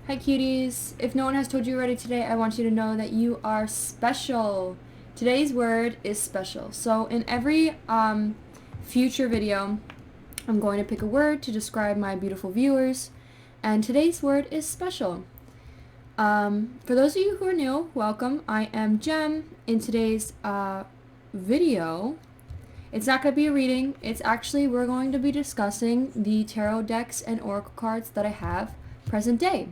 Hi cuties. If no one has told you already today, I want you to know that you are special. Today's word is special. So in every future video, I'm going to pick a word to describe my beautiful viewers, and today's word is special. For those of you who are new, welcome. I am Gem. In today's video, it's not going to be a reading. It's actually, we're going to be discussing the tarot decks and oracle cards that I have present day.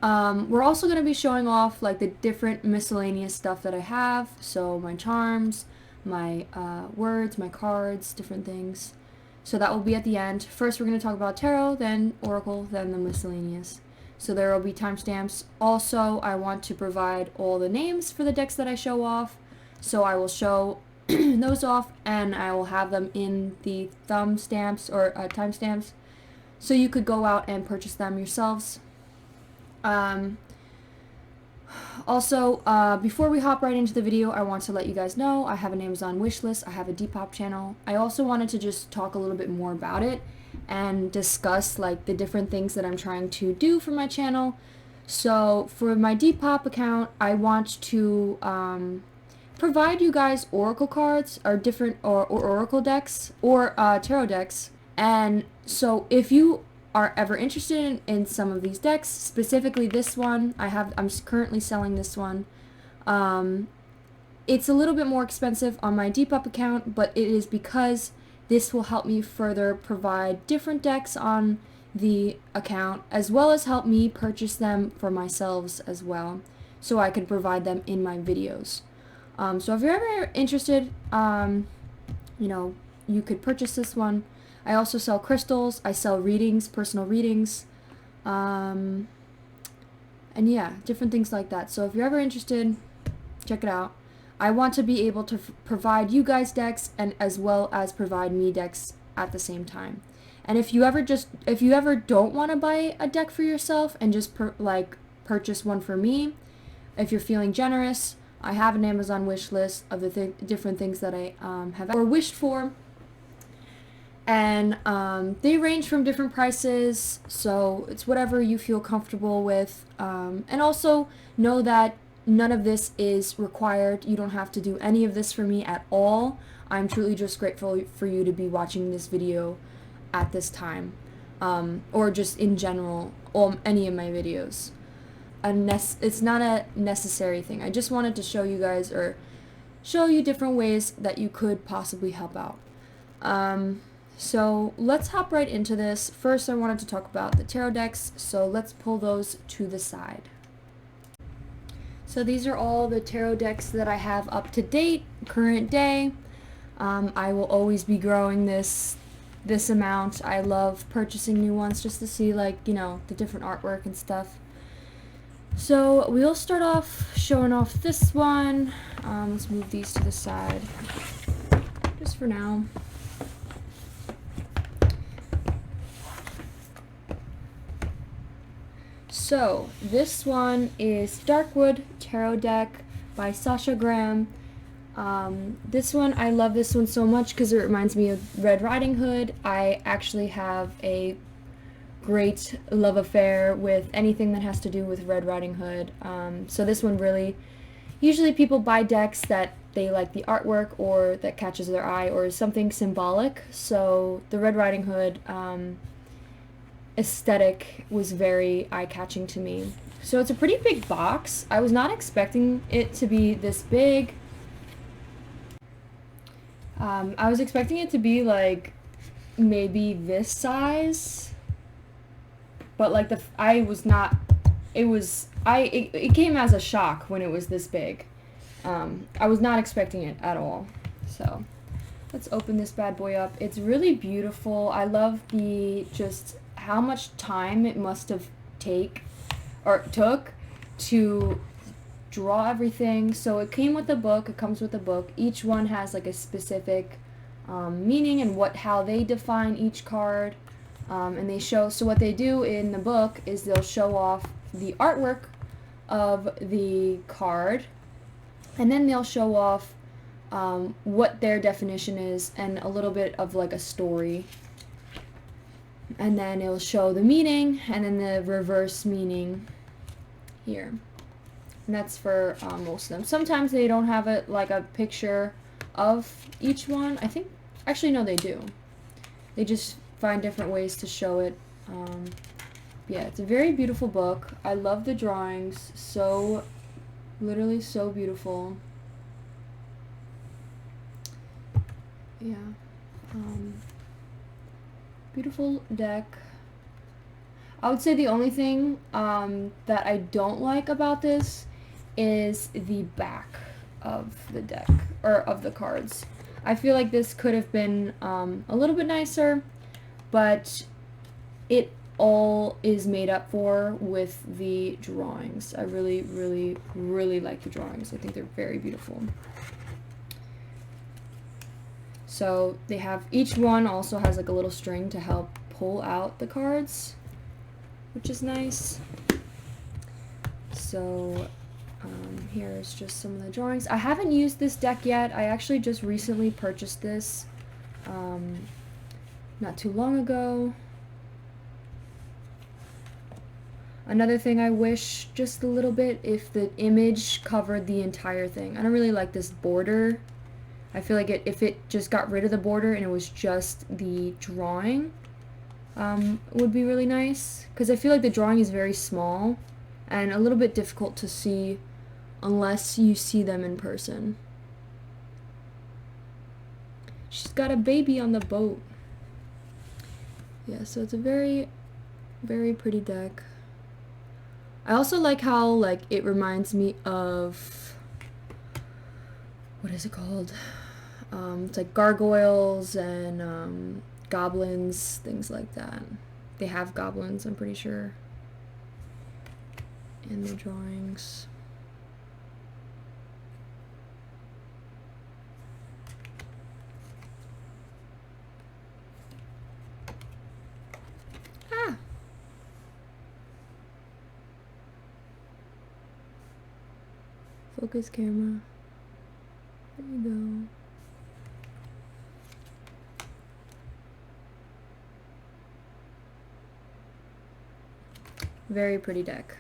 We're also going to be showing off like the different miscellaneous stuff that I have. So my charms, my words, my cards, different things. So that will be at the end. First we're going to talk about tarot, then oracle, then the miscellaneous. So there will be timestamps. Also, I want to provide all the names for the decks that I show off. So I will show those off, and I will have them in the thumb stamps or timestamps. So you could go out and purchase them yourselves. Also, before we hop right into the video, I want to let you guys know I have an Amazon wish list. I have a DEPOP channel. I also wanted to just talk a little bit more about it and discuss like the different things that I'm trying to do for my channel. So for my DEPOP account, I want to provide you guys oracle cards or different or oracle decks or tarot decks. And so if you are ever interested in some of these decks, specifically this one, I'm currently selling this one. It's a little bit more expensive on my DEPOP account, but it is because this will help me further provide different decks on the account, as well as help me purchase them for myself as well, so I can provide them in my videos. So if you're ever interested, you could purchase this one. I also sell crystals. I sell readings, personal readings, and yeah, different things like that. So if you're ever interested, check it out. I want to be able to provide you guys decks, and as well as provide me decks at the same time. And if you ever don't want to buy a deck for yourself and just purchase one for me, if you're feeling generous, I have an Amazon wish list of the different things that I have or wished for. And they range from different prices, so it's whatever you feel comfortable with. And also know that none of this is required. You don't have to do any of this for me at all. I'm truly just grateful for you to be watching this video at this time, or just in general, any of my videos. It's not a necessary thing. I just wanted to show you guys, or show you different ways that you could possibly help out. So let's hop right into this. First, I wanted to talk about the tarot decks, so let's pull those to the side. So these are all the tarot decks that I have up to date, current day. I will always be growing this amount. I love purchasing new ones just to see the different artwork and stuff. So we'll start off showing off this one. Let's move these to the side just for now. So this one is Darkwood Tarot Deck by Sasha Graham. This one, I love this one so much because it reminds me of Red Riding Hood. I actually have a great love affair with anything that has to do with Red Riding Hood. So this one really, usually people buy decks that they like the artwork or that catches their eye or is something symbolic. So the Red Riding Hood aesthetic was very eye-catching to me. So it's a pretty big box. I was not expecting it to be this big. I was expecting it to be like maybe this size, but like it came as a shock when it was this big. I was not expecting it at all. So let's open this bad boy up. It's really beautiful. I love just how much time it must have took to draw everything. So it came with a book. It comes with a book. Each one has like a specific meaning and how they define each card. And they show. So what they do in the book is they'll show off the artwork of the card, and then they'll show off what their definition is and a little bit of like a story. And then it'll show the meaning and then the reverse meaning here. And that's for most of them. Sometimes they don't have it like a picture of each one. I think, actually no, they do. They just find different ways to show it. Yeah, it's a very beautiful book. I love the drawings. So, literally so beautiful. Yeah. Beautiful deck. I would say the only thing that I don't like about this is the back of the deck, or of the cards. I feel like this could have been a little bit nicer, but it all is made up for with the drawings. I really, really, really like the drawings. I think they're very beautiful. So they have, each one also has like a little string to help pull out the cards, which is nice. So here's just some of the drawings. I haven't used this deck yet. I actually just recently purchased this not too long ago. Another thing I wish just a little bit if the image covered the entire thing. I don't really like this border. I feel like if it just got rid of the border and it was just the drawing, would be really nice. Because I feel like the drawing is very small and a little bit difficult to see unless you see them in person. She's got a baby on the boat. Yeah, so it's a very, very pretty deck. I also like how, like, it reminds me of, what is it called? It's like gargoyles and goblins, things like that. They have goblins, I'm pretty sure, in the drawings. Ah! Focus camera. There you go. Very pretty deck.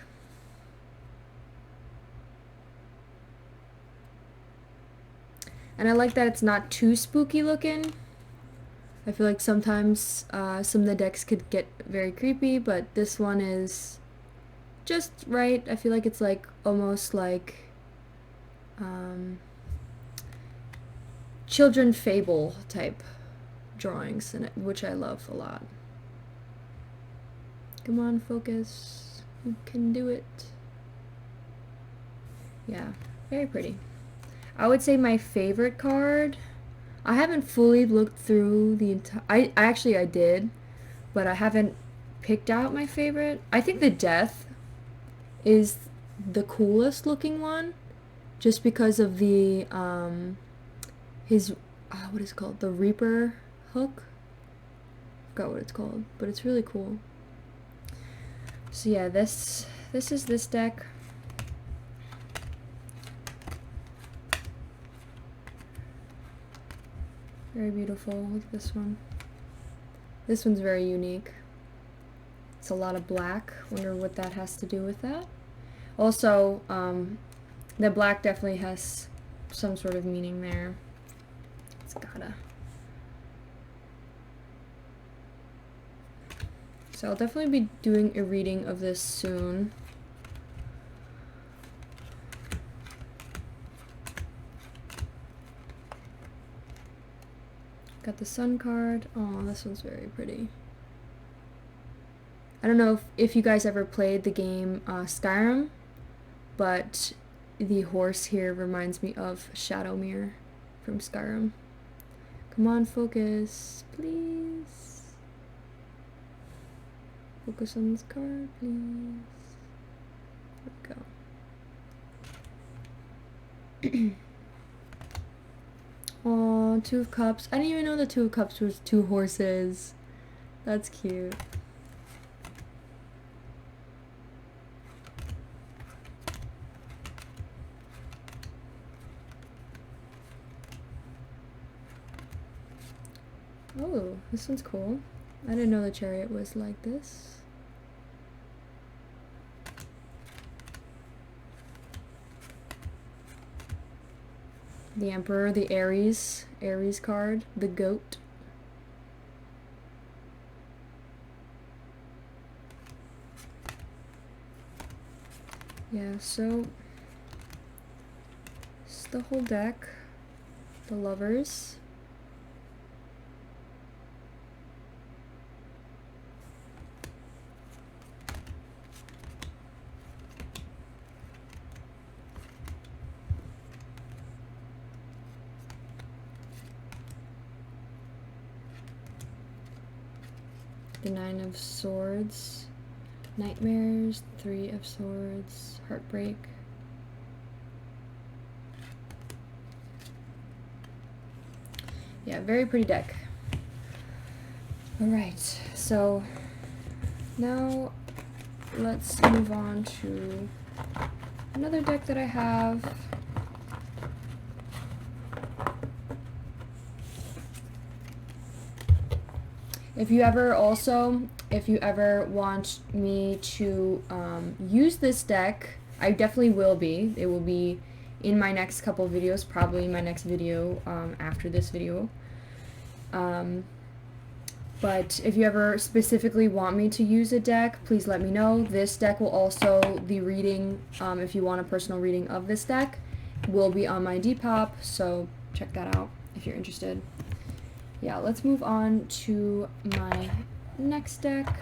And I like that it's not too spooky looking. I feel like sometimes some of the decks could get very creepy, but this one is just right. I feel like it's like almost like children fable type drawings, which I love a lot. Come on, focus. You can do it. Yeah, very pretty. I would say my favorite card, I haven't fully looked through the entire, I did, but I haven't picked out my favorite. I think the Death is the coolest looking one, just because of the, his, what is it called? The Reaper hook? I forgot what it's called, but it's really cool. So yeah, this is this deck. Very beautiful. Look at this one. This one's very unique. It's a lot of black. Wonder what that has to do with that. Also, the black definitely has some sort of meaning there. It's gotta. So I'll definitely be doing a reading of this soon. Got the Sun card. Oh, this one's very pretty. I don't know if you guys ever played the game Skyrim, but the horse here reminds me of Shadowmere from Skyrim. Come on, focus, please. Focus on this card, please. There we go. Oh, Two of Cups. I didn't even know the Two of Cups was two horses. That's cute. Oh, this one's cool. I didn't know the Chariot was like this. The Emperor, the Aries card, the Goat. Yeah, so it's the whole deck. The Lovers. The Nine of Swords, Nightmares, Three of Swords, Heartbreak. Yeah, very pretty deck. Alright, so now let's move on to another deck that I have. If you ever want me to use this deck, I definitely will be. It will be in my next couple of videos, probably my next video after this video. But if you ever specifically want me to use a deck, please let me know. This deck will also, the reading, if you want a personal reading of this deck, will be on my DEPOP, so check that out if you're interested. Yeah, let's move on to my next deck.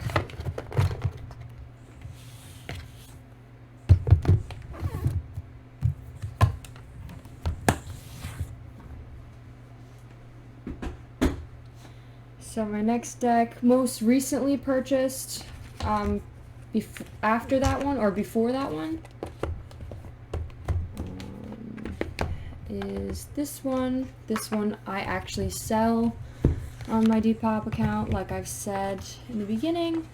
So my next deck, most recently purchased, after that one, or before that one, is this one. This one I actually sell on my DEPOP account, like I've said in the beginning.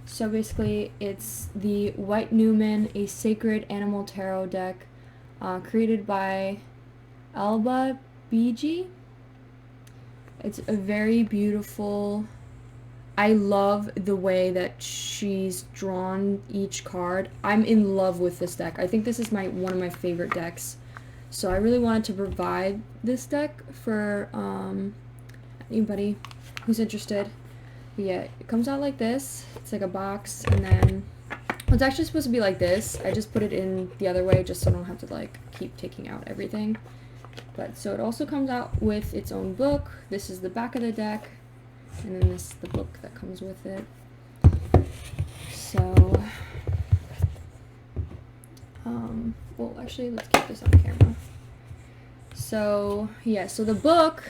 So basically, it's the White Numen, a sacred animal tarot deck, created by Alba BG. It's a very beautiful. I love the way that she's drawn each card. I'm in love with this deck. I think this is one of my favorite decks. So I really wanted to provide this deck for anybody who's interested. But yeah, it comes out like this. It's like a box, and then it's actually supposed to be like this. I just put it in the other way just so I don't have to like keep taking out everything. But so it also comes out with its own book. This is the back of the deck, and then this is the book that comes with it. So well, actually, let's keep this on camera. So yeah, so the book,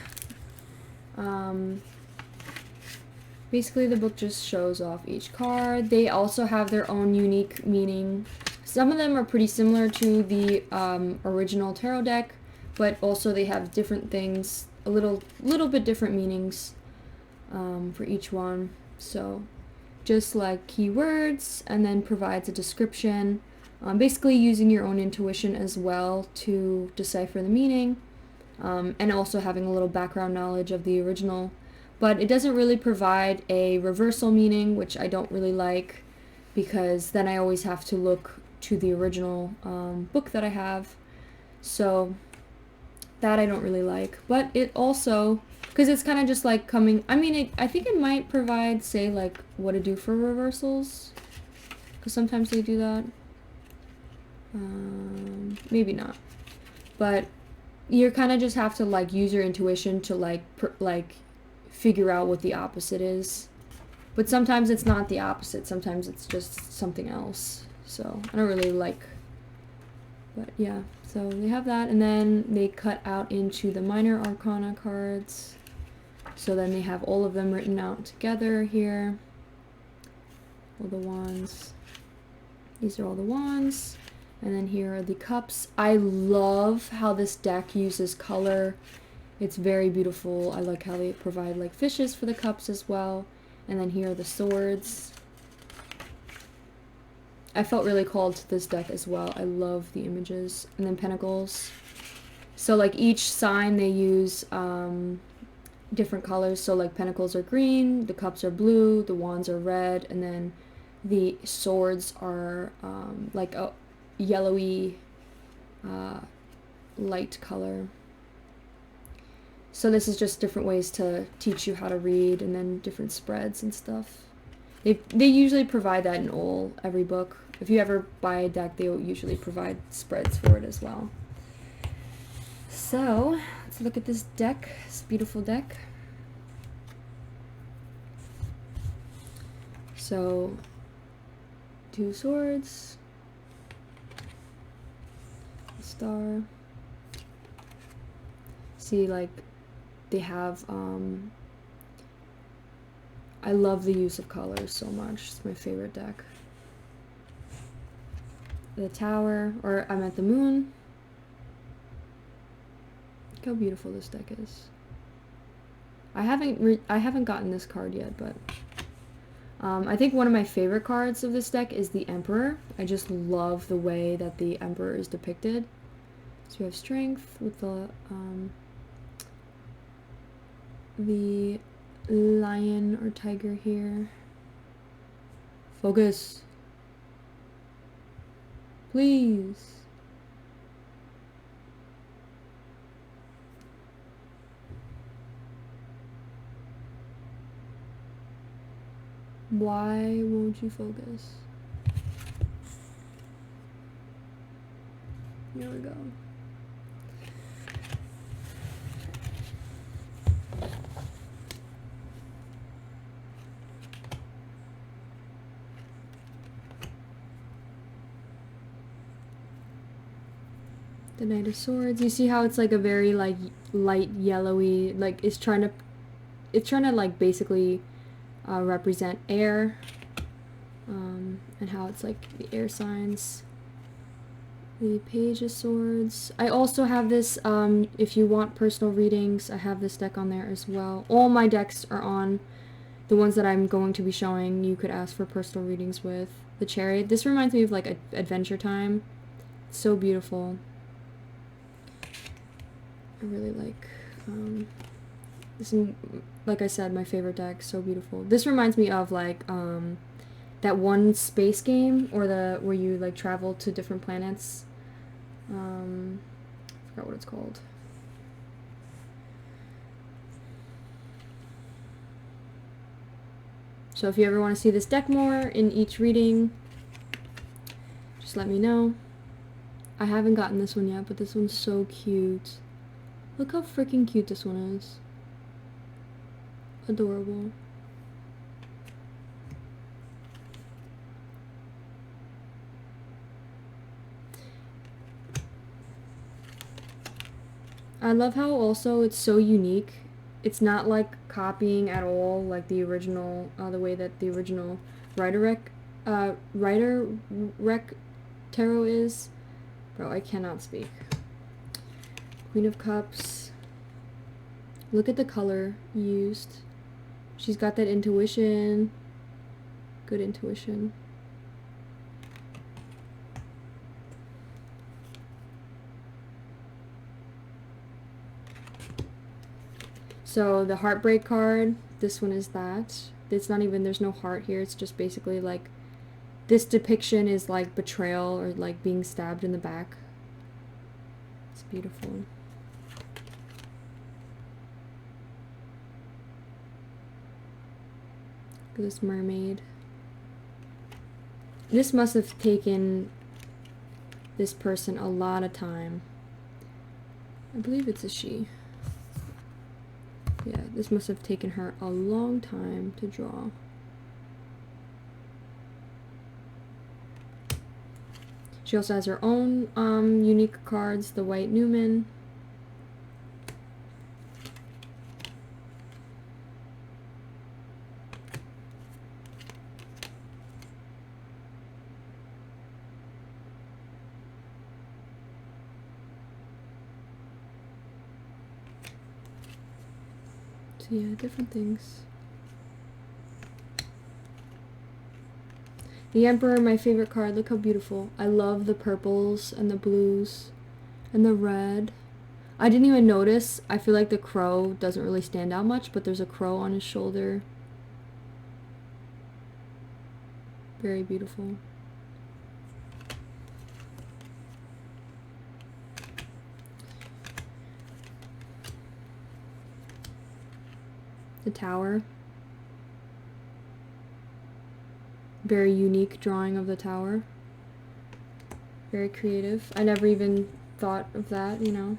basically the book just shows off each card. They also have their own unique meaning. Some of them are pretty similar to the original tarot deck, but also they have different things, a little bit different meanings for each one. So just like keywords, and then provides a description, basically using your own intuition as well to decipher the meaning, and also having a little background knowledge of the original. But it doesn't really provide a reversal meaning, which I don't really like, because then I always have to look to the original book that I have. So that I don't really like. But it also, because it's kind of just like coming, I mean, I think it might provide, say, like what to do for reversals, because sometimes they do that. Maybe not, but you kind of just have to like use your intuition to like figure out what the opposite is. But sometimes it's not the opposite, sometimes it's just something else. So I don't really like, but yeah, so they have that, and then they cut out into the minor arcana cards. So then they have all of them written out together here. All the wands. These are all the wands. And then here are the cups. I love how this deck uses color. It's very beautiful. I like how they provide like fishes for the cups as well. And then here are the swords. I felt really called to this deck as well. I love the images. And then pentacles. So like each sign they use different colors. So like pentacles are green, the cups are blue, the wands are red, and then the swords are like a yellowy light color. So this is just different ways to teach you how to read, and then different spreads and stuff. They usually provide that in every book. If you ever buy a deck, they will usually provide spreads for it as well. So let's look at this deck, this beautiful deck. So 2 swords, a star. See, like, they have, I love the use of colors so much. It's my favorite deck. The tower, or I'm at the moon. Look how beautiful this deck is. I haven't gotten this card yet, but I think one of my favorite cards of this deck is the Emperor. I just love the way that the Emperor is depicted. So we have strength with the lion or tiger here. Focus. Please. Why won't you focus? Here we go. The Knight of Swords. You see how it's like a very like light yellowy, like it's trying to like basically represent air, and how it's like the air signs. The Page of Swords. I also have this, if you want personal readings, I have this deck on there as well. All my decks are on. The ones that I'm going to be showing, you could ask for personal readings with. The Chariot. This reminds me of like Adventure Time. It's so beautiful. I really like this is, like I said, my favorite deck. So beautiful. This reminds me of like that one space game, or the where you like travel to different planets. I forgot what it's called. So if you ever want to see this deck more in each reading, just let me know. I haven't gotten this one yet, but this one's so cute. Look how freaking cute this one is. Adorable. I love how also it's so unique. It's not like copying at all like the original, the way that the original Rider Rec tarot is. Bro, I cannot speak. Queen of Cups. Look at the color used. She's got that intuition. Good intuition. So the Heartbreak card, this one is that. It's not even, there's no heart here. It's just basically like, this depiction is like betrayal or like being stabbed in the back. It's beautiful. Look at this mermaid. This must have taken this person a lot of time. I believe it's a she. Yeah, this must have taken her a long time to draw. She also has her own unique cards, the White Numen. So yeah, different things. The Emperor, my favorite card. Look how beautiful. I love the purples and the blues and the red. I didn't even notice. I feel like the crow doesn't really stand out much, but there's a crow on his shoulder. Very beautiful. The tower. Very unique drawing of the tower. Very creative. I never even thought of that, you know.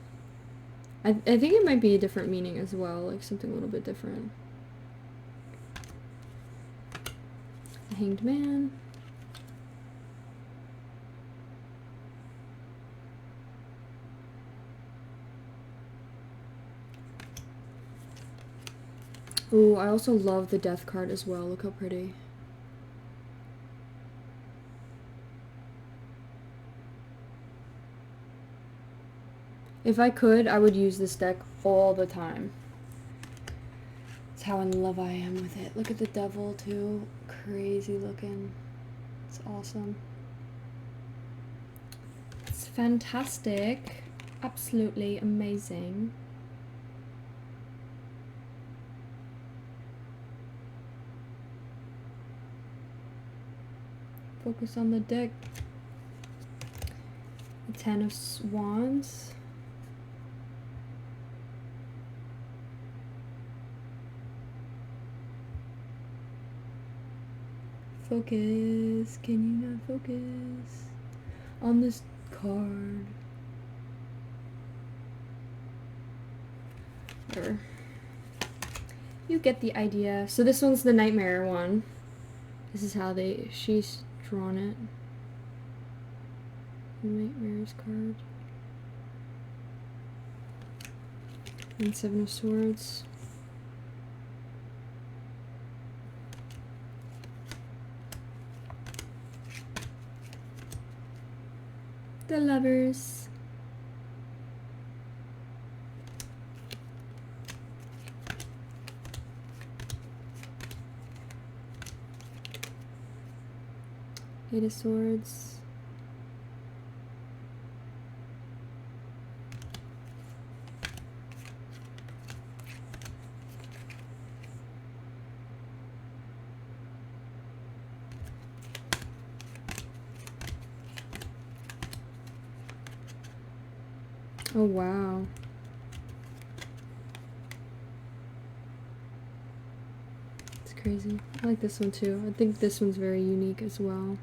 I think it might be a different meaning as well, like something a little bit different. The Hanged Man. Ooh, I also love the Death card as well. Look how pretty. If I could, I would use this deck all the time. That's how in love I am with it. Look at the devil too. Crazy looking. It's awesome. It's fantastic. Absolutely amazing. Focus on the deck. The Ten of Wands. Focus. Can you not focus on this card? Whatever. You get the idea. So this one's the Nightmare one. This is how she's drawn it. Nightmares card. And Seven of Swords. The Lovers. Eight of Swords. Oh wow. It's crazy. I like this one too. I think this one's very unique as well.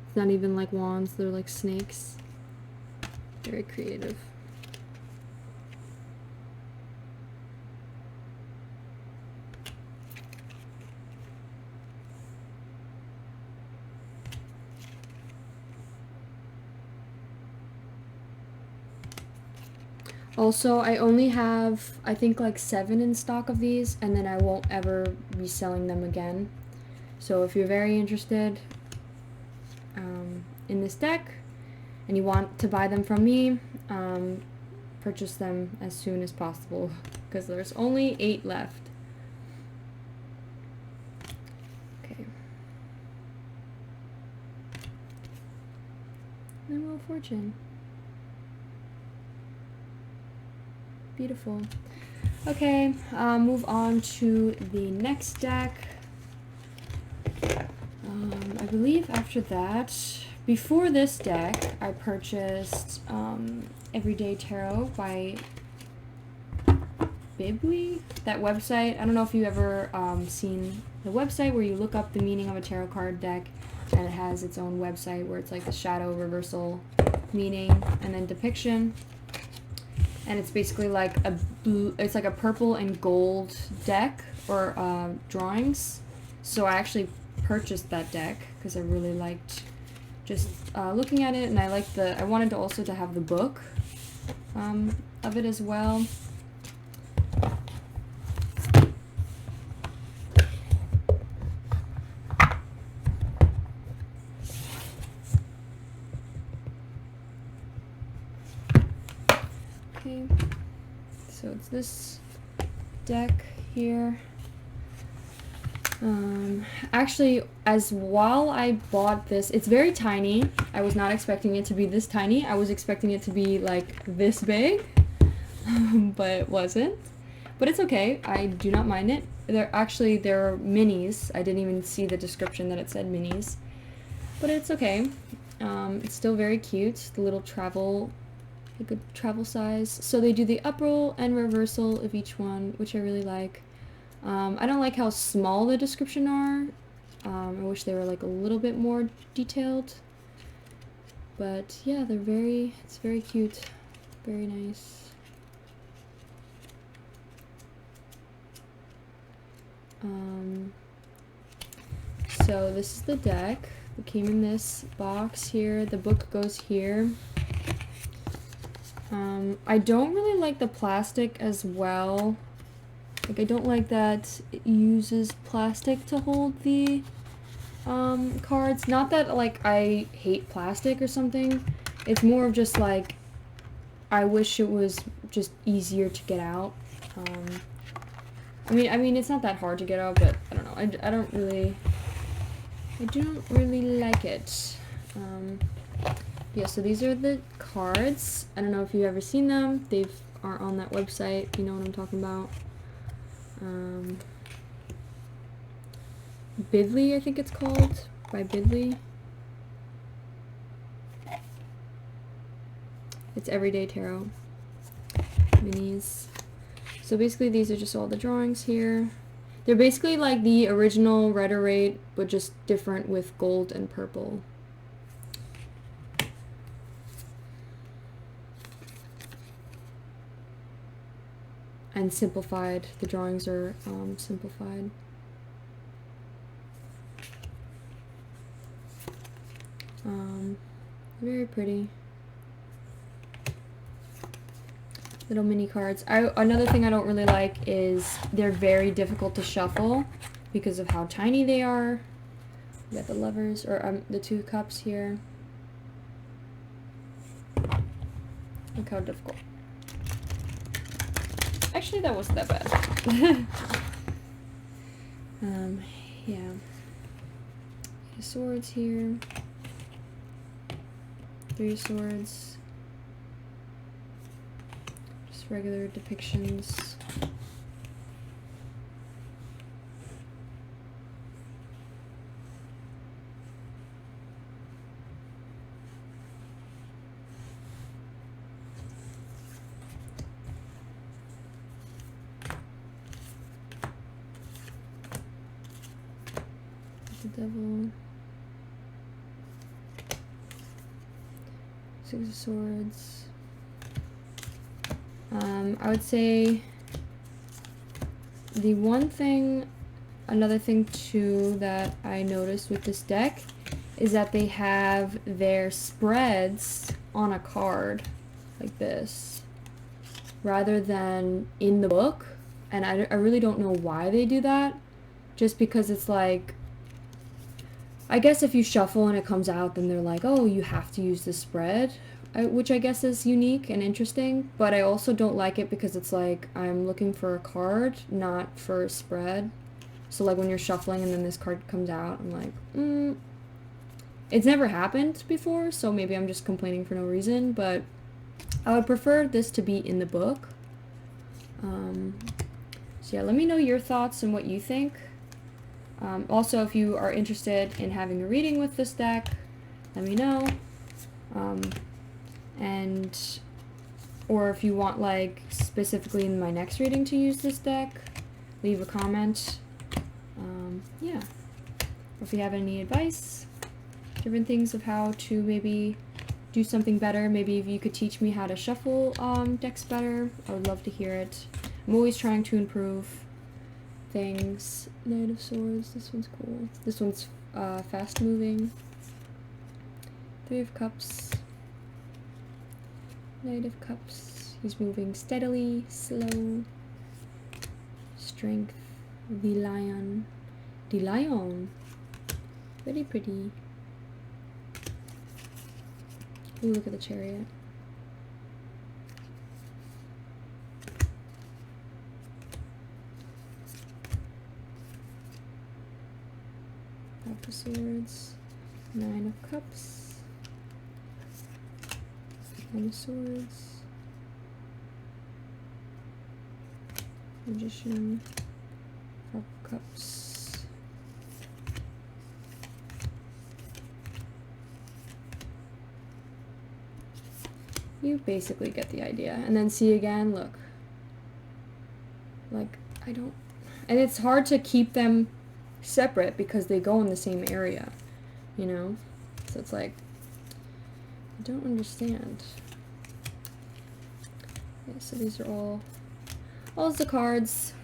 It's not even like wands, they're like snakes. Very creative. Also, I only have, I think, like 7 in stock of these, and then I won't ever be selling them again. So if you're very interested in this deck, and you want to buy them from me, purchase them as soon as possible, because there's only 8 left. Okay. And Wheel of Fortune. Beautiful. Okay, move on to the next deck. I believe after that, before this deck, I purchased Everyday Tarot by Bibli, that website. I don't know if you ever seen the website where you look up the meaning of a tarot card deck, and it has its own website where it's like the shadow reversal meaning and then depiction. And it's basically like a blue, it's like a purple and gold deck or drawings. So I actually purchased that deck because I really liked just looking at it, and I liked I wanted to also to have the book of it as well. Okay, so it's this deck here. Actually, while I bought this, it's very tiny. I was not expecting it to be this tiny. I was expecting it to be like this big. but it wasn't. But it's okay. I do not mind it. There are minis. I didn't even see the description that it said minis. But it's okay. It's still very cute. The little travel, a good travel size. So they do the up roll and reversal of each one, which I really like. I don't like how small the description are. I wish they were like a little bit more detailed. But yeah, it's very cute. Very nice. So this is the deck. It came in this box here. The book goes here. I don't really like the plastic as well. Like, I don't like that it uses plastic to hold the cards. Not that, like, I hate plastic or something. It's more of just, like, I wish it was just easier to get out. I mean, it's not that hard to get out, but I don't know. I don't really like it. Yeah, so these are the cards. I don't know if you've ever seen them. They are on that website. You know what I'm talking about. Bidley, I think it's called, by Bidley. It's Everyday Tarot minis. So basically these are just all the drawings here. They're basically like the original Rider-Waite, but just different with gold and purple. And simplified. The drawings are simplified. Very pretty. Little mini cards. Another thing I don't really like is they're very difficult to shuffle because of how tiny they are. We got the lovers, or the 2 cups here. Look how difficult. Actually, that wasn't that bad. Yeah. Swords here. 3 swords. Just regular depictions. The devil. 6 of swords. I would say the another thing too that I noticed with this deck is that they have their spreads on a card like this rather than in the book, and I really don't know why they do that, just because it's like, I guess if you shuffle and it comes out, then they're like, oh, you have to use the spread, which I guess is unique and interesting, but I also don't like it because it's like, I'm looking for a card, not for a spread. So like when you're shuffling and then this card comes out, I'm like, it's never happened before, so maybe I'm just complaining for no reason, but I would prefer this to be in the book. So yeah, let me know your thoughts and what you think. Also, if you are interested in having a reading with this deck, let me know. Or if you want, like, specifically in my next reading to use this deck, leave a comment. Yeah. Or if you have any advice, different things of how to maybe do something better. Maybe if you could teach me how to shuffle decks better, I would love to hear it. I'm always trying to improve things. Knight of Swords, this one's cool. This one's fast moving. 3 of Cups. Knight of Cups. He's moving steadily, slow. Strength. The Lion. The Lion. Very pretty. Ooh, look at the Chariot. Five of Swords. 9 of Cups. 9 of Swords. Magician, Four of Cups. You basically get the idea. And then see again, look. Like, I don't... And it's hard to keep them separate because they go in the same area, you know? So it's like, I don't understand. Okay, so these are all the cards.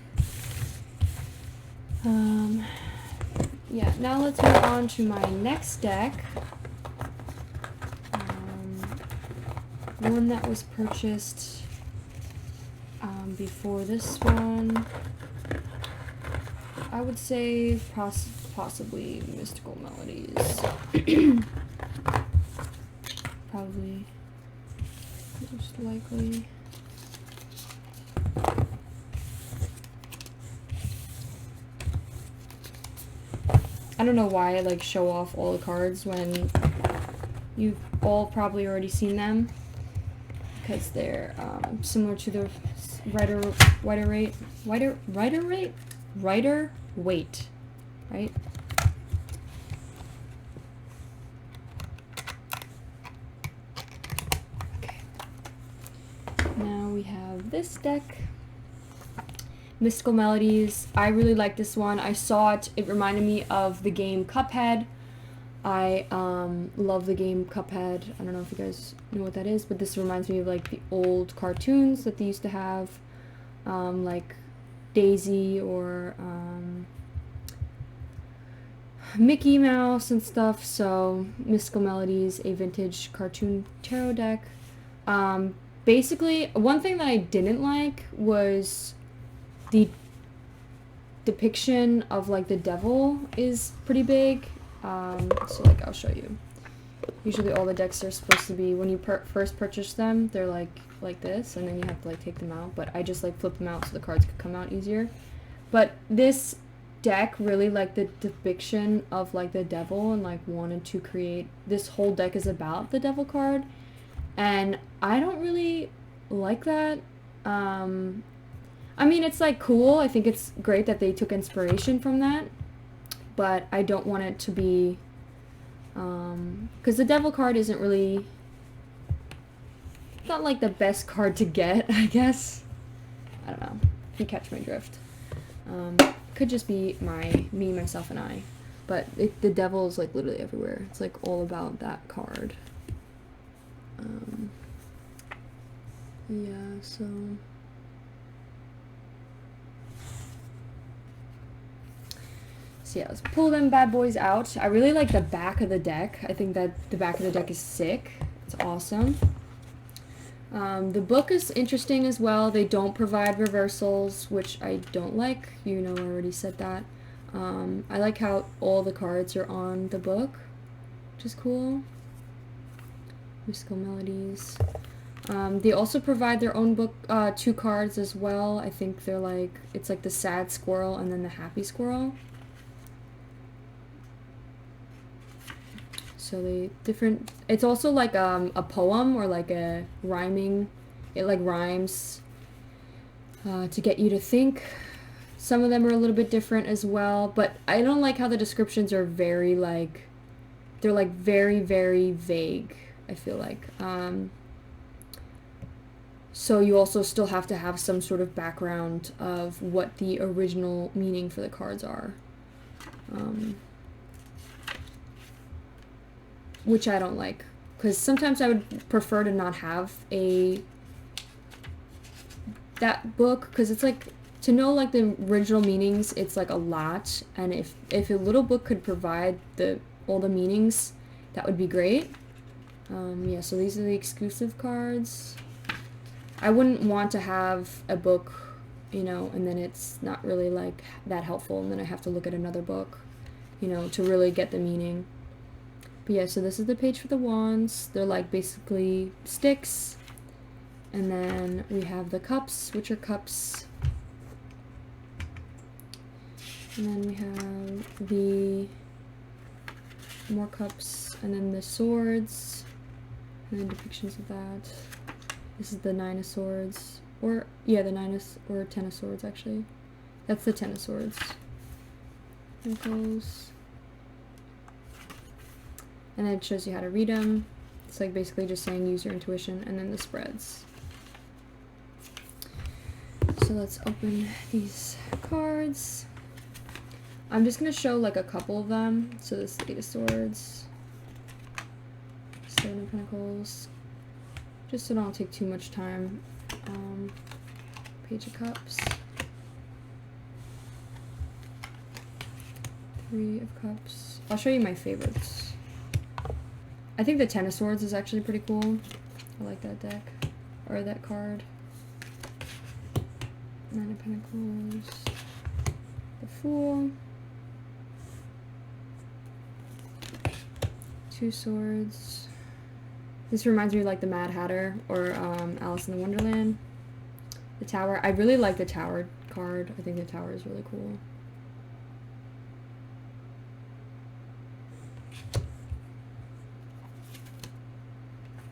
Yeah, now let's move on to my next deck. One that was purchased before this one. I would say possibly Mystical Melodies. Probably most likely. I don't know why I like show off all the cards when you've all probably already seen them, because they're similar to the rider weight, right? Okay. Now we have this deck. Mystical Melodies. I really like this one. I saw it. It reminded me of the game Cuphead. I love the game Cuphead. I don't know if you guys know what that is, but this reminds me of like the old cartoons that they used to have, like Daisy or Mickey Mouse and stuff. So Mystical Melodies, a vintage cartoon tarot deck. Basically, one thing that I didn't like was the depiction of like the devil is pretty big. So like I'll show you. Usually all the decks are supposed to be, when you first purchase them, they're like this, and then you have to like take them out, but I just like flip them out so the cards could come out easier. But this deck really, like, the depiction of like the devil, and like wanted to create, this whole deck is about the devil card, and I don't really like that. I mean, it's like cool. I think it's great that they took inspiration from that, but I don't want it to be, because the devil card isn't really, not like the best card to get, I guess. I don't know, if you catch my drift. Could just be me, myself, and I, but the devil is like literally everywhere. It's like all about that card. Yeah, so... So yeah, let's pull them bad boys out. I really like the back of the deck. I think that the back of the deck is sick. It's awesome. The book is interesting as well. They don't provide reversals, which I don't like. You know, I already said that. I like how all the cards are on the book, which is cool. Mystical Melodies. They also provide their own book, 2 cards as well. I think they're like, it's like the sad squirrel and then the happy squirrel. So they different, it's also like a poem or like a rhyming, it like rhymes to get you to think. Some of them are a little bit different as well, but I don't like how the descriptions are very like, they're like very, very vague, I feel like. So you also still have to have some sort of background of what the original meaning for the cards are. Which I don't like, because sometimes I would prefer to not have that book, because it's like, to know like the original meanings, it's like a lot, and if a little book could provide all the meanings, that would be great. Yeah, so these are the exclusive cards. I wouldn't want to have a book, you know, and then it's not really like that helpful, and then I have to look at another book, you know, to really get the meaning. But yeah, so this is the page for the wands. They're like basically sticks. And then we have the cups, which are cups. And then we have the more cups, and then the swords, and then depictions of that. This is the 9 of Swords, Or, yeah, the 9 of, or 10 of swords, actually. That's the 10 of swords. Pentacles. And then it shows you how to read them. It's like basically just saying use your intuition, and then the spreads. So let's open these cards. I'm just going to show like a couple of them. So this 8 of swords. 7 of pentacles. Just so it don't take too much time. Page of cups. 3 of cups. I'll show you my favorites. I think the 10 of swords is actually pretty cool. I like that deck. Or that card. 9 of pentacles. The Fool. 2 swords. This reminds me of like the Mad Hatter or Alice in the Wonderland. The Tower. I really like the Tower card. I think the Tower is really cool.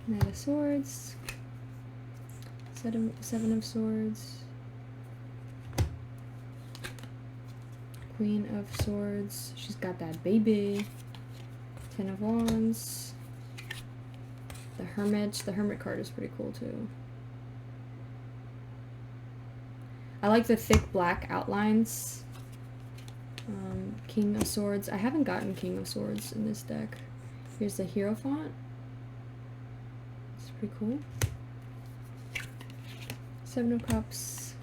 Knight of Swords. 7 of Swords. Queen of Swords. She's got that baby. 10 of Wands. The Hermit. The Hermit card is pretty cool too. I like the thick black outlines. King of Swords. I haven't gotten King of Swords in this deck. Here's the Hierophant. It's pretty cool. 7 of Cups.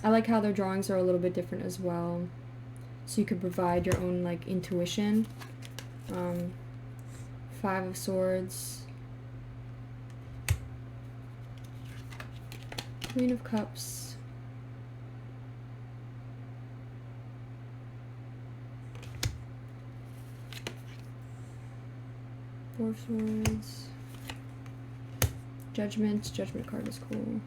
I like how their drawings are a little bit different as well. So you could provide your own like intuition. 5 of Swords. Queen of Cups. Four of Swords. Judgment. Judgment card is cool.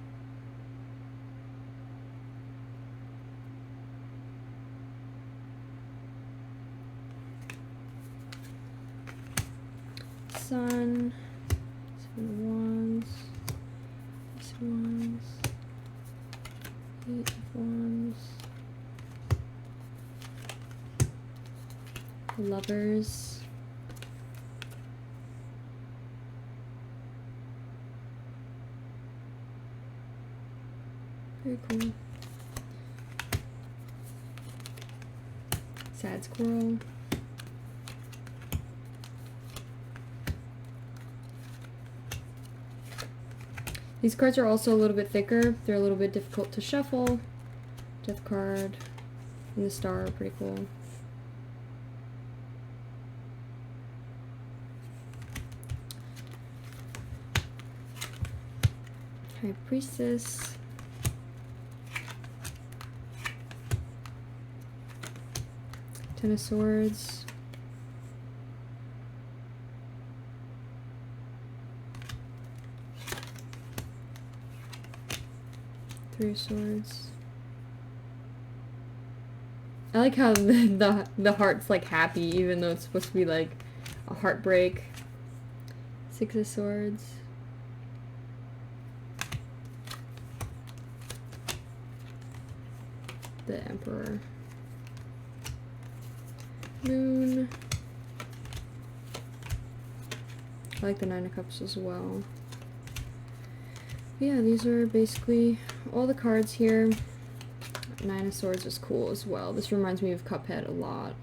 Sun. 7 of Wands. 6 of Wands. 8 of Wands. The Lovers. Very cool. Sad Squirrel. These cards are also a little bit thicker. They're a little bit difficult to shuffle. Death card and the Star are pretty cool. High Priestess. Ten of Swords. 3 of Swords. I like how the heart's like happy even though it's supposed to be like a heartbreak. 6 of Swords. The Emperor. Moon. I like the 9 of Cups as well. Yeah, these are basically all the cards here. 9 of Swords is cool as well. This reminds me of Cuphead a lot.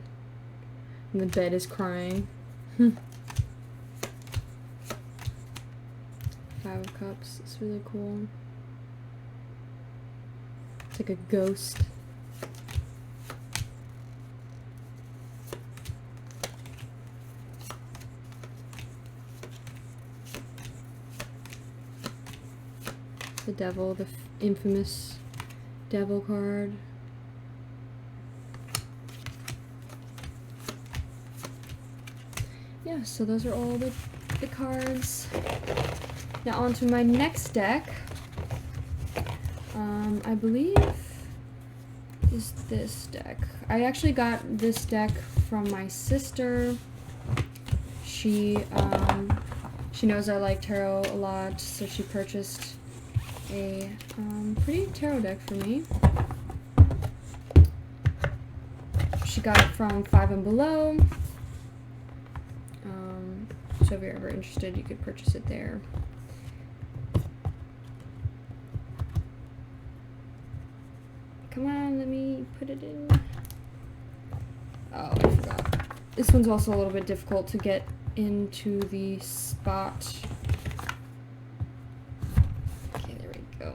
And the bed is crying. 5 of Cups is really cool. It's like a ghost. The Devil, the infamous Devil card. Yeah, so those are all the cards. Now on to my next deck. I believe is this deck. I actually got this deck from my sister. She She knows I like tarot a lot, so she purchased a pretty tarot deck for me. She got it from 5 and Below. So if you're ever interested, you could purchase it there. Come on, let me put it in. Oh, I forgot. This one's also a little bit difficult to get into the spot. Okay, there we go.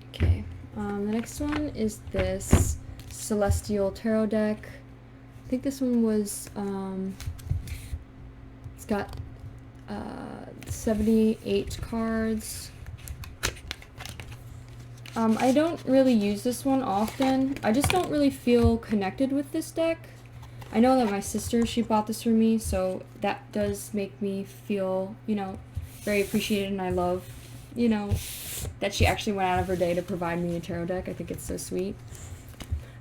Okay, the next one is this Celestial Tarot deck. I think this one was, it's got 78 cards. I don't really use this one often. I just don't really feel connected with this deck. I know that my sister, she bought this for me, so that does make me feel, you know, very appreciated, and I love, you know, that she actually went out of her day to provide me a tarot deck. I think it's so sweet.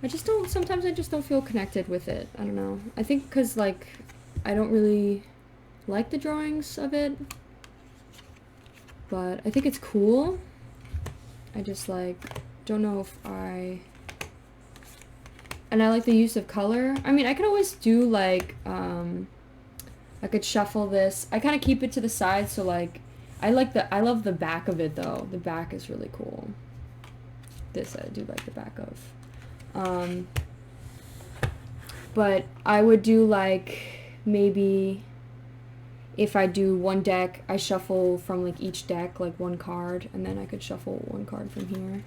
I just don't, sometimes I just don't feel connected with it. I don't know. I think because, like, I don't really like the drawings of it, but I think it's cool. I just, like, don't know if I... And I like the use of color. I mean, I could always do, like, I could shuffle this. I kind of keep it to the side, so, like, I love the back of it, though. The back is really cool. This I do like the back of. But I would do, like, maybe... If I do one deck, I shuffle from, like, each deck, like, one card, and then I could shuffle one card from here.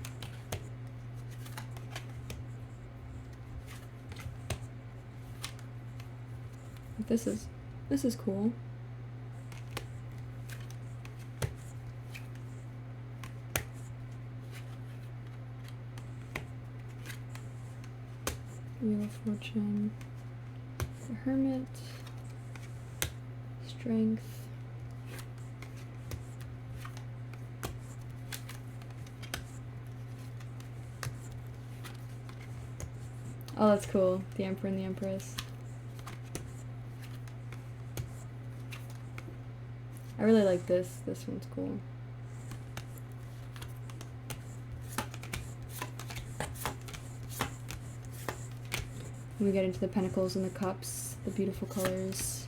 This is cool. Wheel of Fortune, the Hermit, Strength, oh, that's cool. The Emperor and the Empress. I really like this. This one's cool. When we get into the Pentacles and the Cups, the beautiful colors.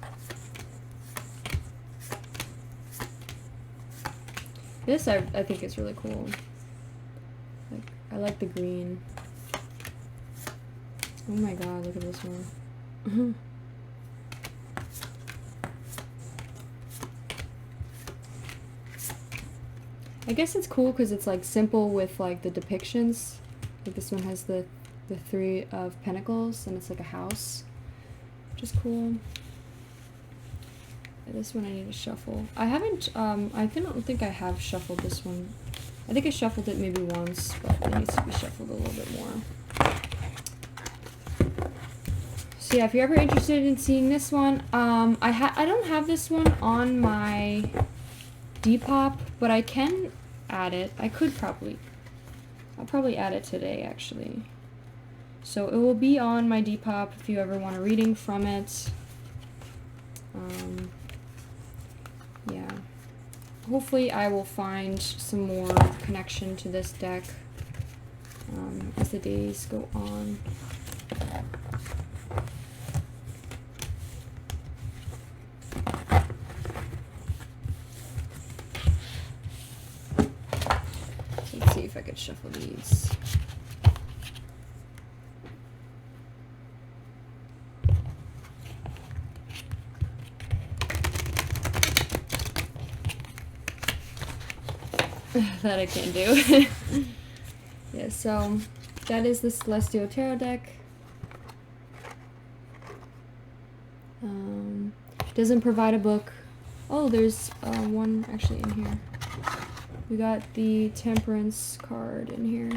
This I think is really cool. Like, I like the green. Oh my god, look at this one. I guess it's cool because it's like simple with like the depictions. Like this one has the Three of Pentacles and it's like a house, which is cool. This one I need to shuffle. I haven't, I don't think I have shuffled this one. I think I shuffled it maybe once, but it needs to be shuffled a little bit more. So yeah, if you're ever interested in seeing this one, I don't have this one on my DEPOP, but I can add it. I'll probably add it today, actually. So it will be on my DEPOP if you ever want a reading from it. Yeah. Hopefully I will find some more connection to this deck as the days go on. Let's see if I could shuffle these. That I can do. Yeah, so that is the Celestial Tarot deck. Doesn't provide a book. Oh, there's one actually in here. We got the Temperance card in here.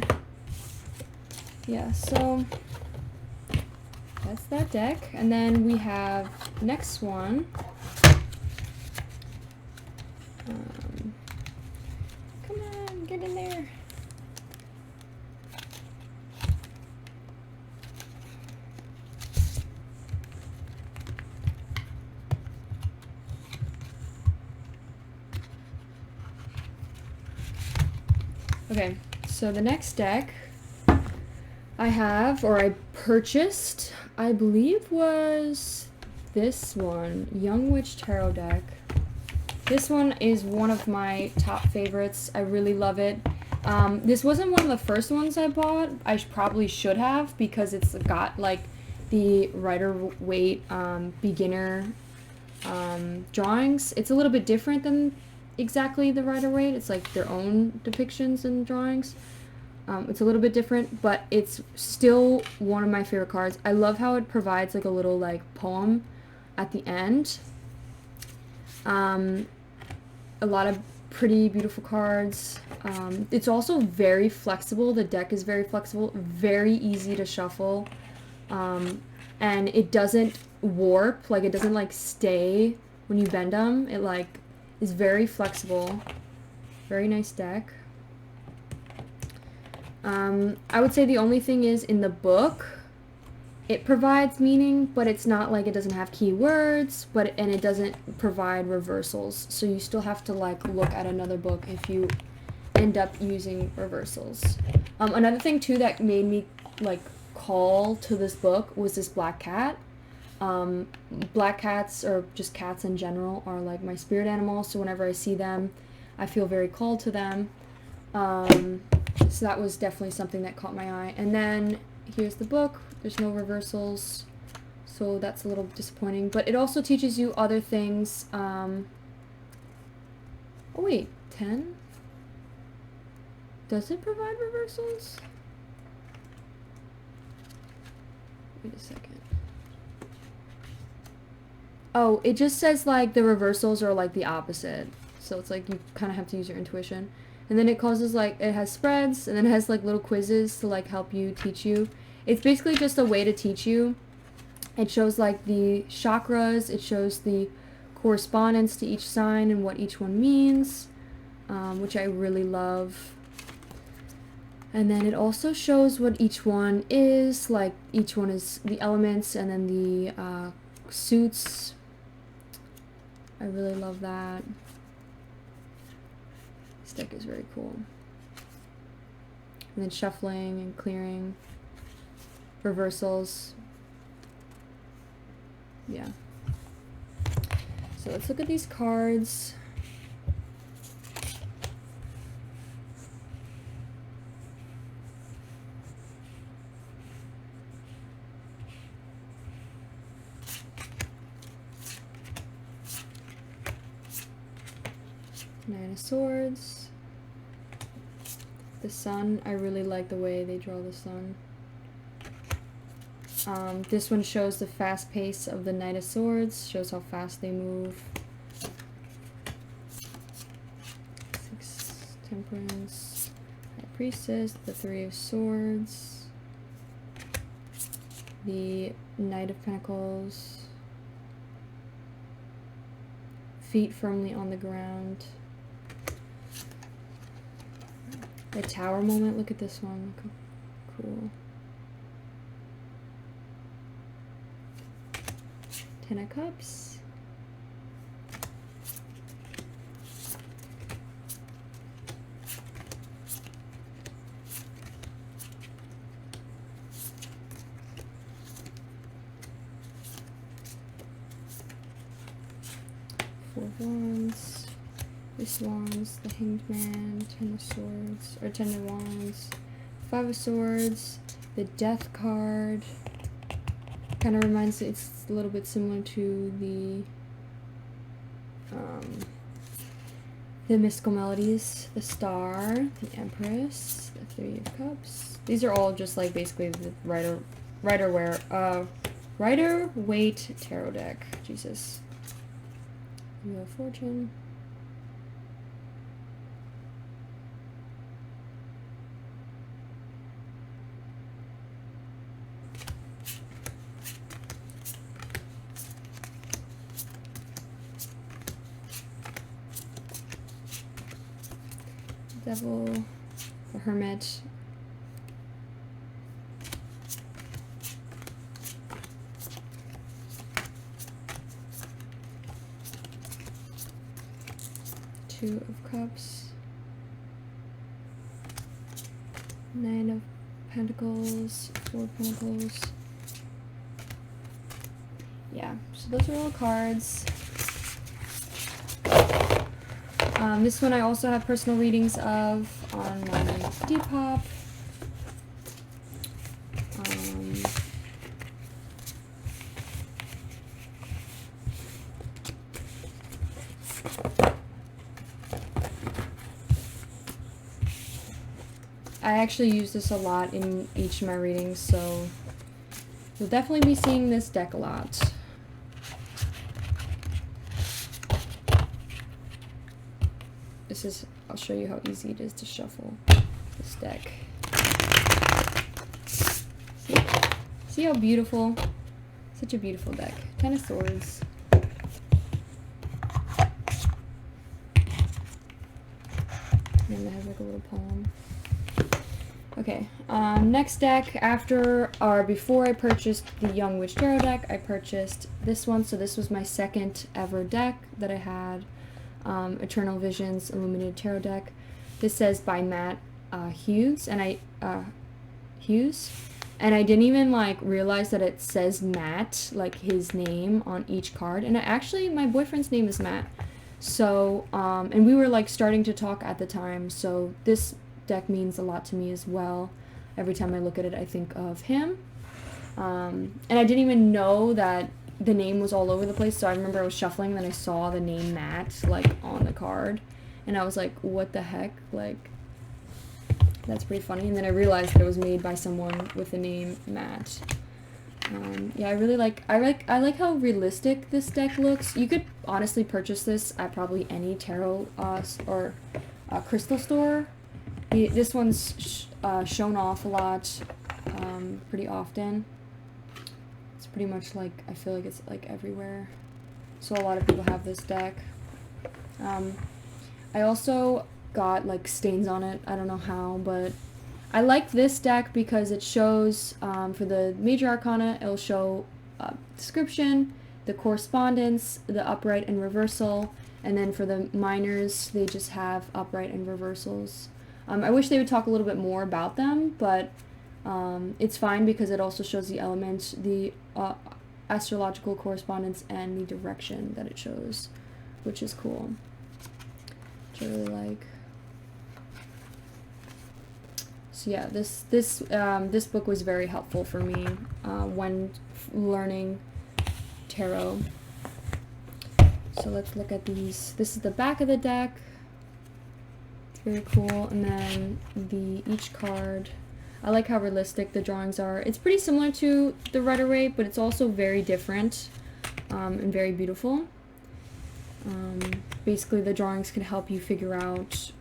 Yeah, so that's that deck. And then we have next one. Come on, get in there. Okay, so the next deck I have, or I purchased, I believe was this one, Young Witch Tarot deck. This one is one of my top favorites. I really love it. This wasn't one of the first ones I bought. I probably should have, because it's got like the Rider-Waite beginner drawings. It's a little bit different than exactly the Rider-Waite. It's like their own depictions and drawings. It's a little bit different, but it's still one of my favorite cards. I love how it provides like a little like poem at the end. A lot of pretty beautiful cards. It's also very flexible. The deck is very flexible, very easy to shuffle, and it doesn't warp. Like, it doesn't like stay when you bend them. It like is very flexible. Very nice deck. I would say the only thing is, in the book, it provides meaning, but it's not like it doesn't have keywords, and it doesn't provide reversals. So you still have to like look at another book if you end up using reversals. Another thing too that made me like call to this book was this black cat. Black cats, or just cats in general, are like my spirit animals. So whenever I see them, I feel very called to them. So that was definitely something that caught my eye. And then here's the book. There's no reversals, so that's a little disappointing. But it also teaches you other things. Oh wait, 10? Does it provide reversals? Wait a second. Oh, it just says like the reversals are like the opposite. So it's like you kind of have to use your intuition. And then it causes like, it has spreads, and then it has like little quizzes to like help you, teach you. It's basically just a way to teach you. It shows like the chakras, it shows the correspondence to each sign and what each one means, which I really love. And then it also shows what each one is, like each one is the elements, and then the suits. I really love that. This deck is very cool. And then shuffling and clearing. Reversals. Yeah. So let's look at these cards. Nine of Swords. The Sun. I really like the way they draw the sun. This one shows the fast pace of the Knight of Swords, shows how fast they move. 6 Temperance, High Priestess, the 3 of Swords, the Knight of Pentacles, feet firmly on the ground. The Tower moment, look at this one, look how cool. 10 of Cups. Four of Wands. This Wands, the Hanged Man, 10 of Swords, or 10 of Wands. 5 of Swords, the Death card. Kind of reminds me, it's a little bit similar to the mystical melodies, the Star, the Empress, the 3 of Cups. These are all just like basically the Rider-Waite tarot deck. Jesus. Wheel of Fortune. Devil, the Hermit, Two of Cups, Nine of Pentacles, Four of Pentacles. Yeah, so those are all cards. This one I also have personal readings of on my DEPOP. I actually use this a lot in each of my readings, so you'll definitely be seeing this deck a lot. I'll show you how easy it is to shuffle this deck. See how beautiful? Such a beautiful deck. Ten of Swords. And it has like a little poem. Okay, next deck before I purchased the Young Witch Tarot deck, I purchased this one. So this was my second ever deck that I had. Ethereal Visions Illuminated Tarot deck. This says by Matt Hughes, and I didn't even like realize that it says Matt, like his name on each card. And actually, my boyfriend's name is Matt. So and we were like starting to talk at the time. So this deck means a lot to me as well. Every time I look at it, I think of him. And I didn't even know that the name was all over the place, so I remember I was shuffling and then I saw the name Matt like on the card and I was like, what the heck, like that's pretty funny. And then I realized that it was made by someone with the name Matt. Yeah, I like how realistic this deck looks. You could honestly purchase this at probably any tarot or crystal store. This one's shown off a lot, pretty often. Pretty much like, I feel like it's like everywhere. So a lot of people have this deck. I also got like stains on it. I don't know how, but I like this deck because it shows, for the major arcana, it'll show description, the correspondence, the upright and reversal, and then for the minors, they just have upright and reversals. I wish they would talk a little bit more about them, but it's fine because it also shows the elements, the astrological correspondence, and the direction that it shows, which is cool, which I really like. So yeah, this book was very helpful for me when learning tarot. So let's look at these. This is the back of the deck. It's very cool, and then each card. I like how realistic the drawings are. It's pretty similar to the Rider-Waite, but it's also very different and very beautiful. Basically, the drawings can help you figure out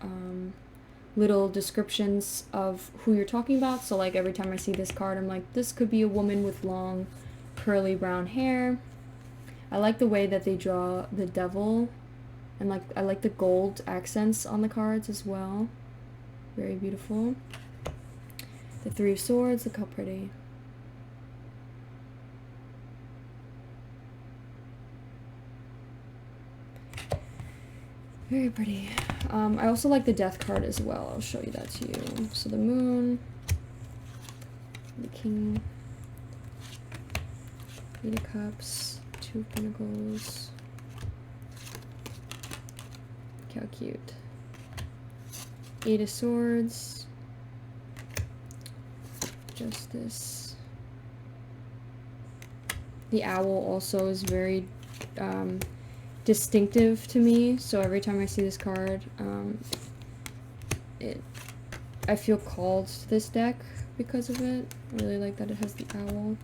little descriptions of who you're talking about. So like every time I see this card, I'm like, this could be a woman with long, curly brown hair. I like the way that they draw the devil, and like I like the gold accents on the cards as well. Very beautiful. The Three of Swords, look how pretty. Very pretty. I also like the Death card as well. I'll show you that to you. So the Moon, the King, Eight of Cups, Two of Pentacles. Look how cute. Eight of Swords. Justice. The owl also is very distinctive to me, so every time I see this card, I feel called to this deck because of it. I really like that it has the owl.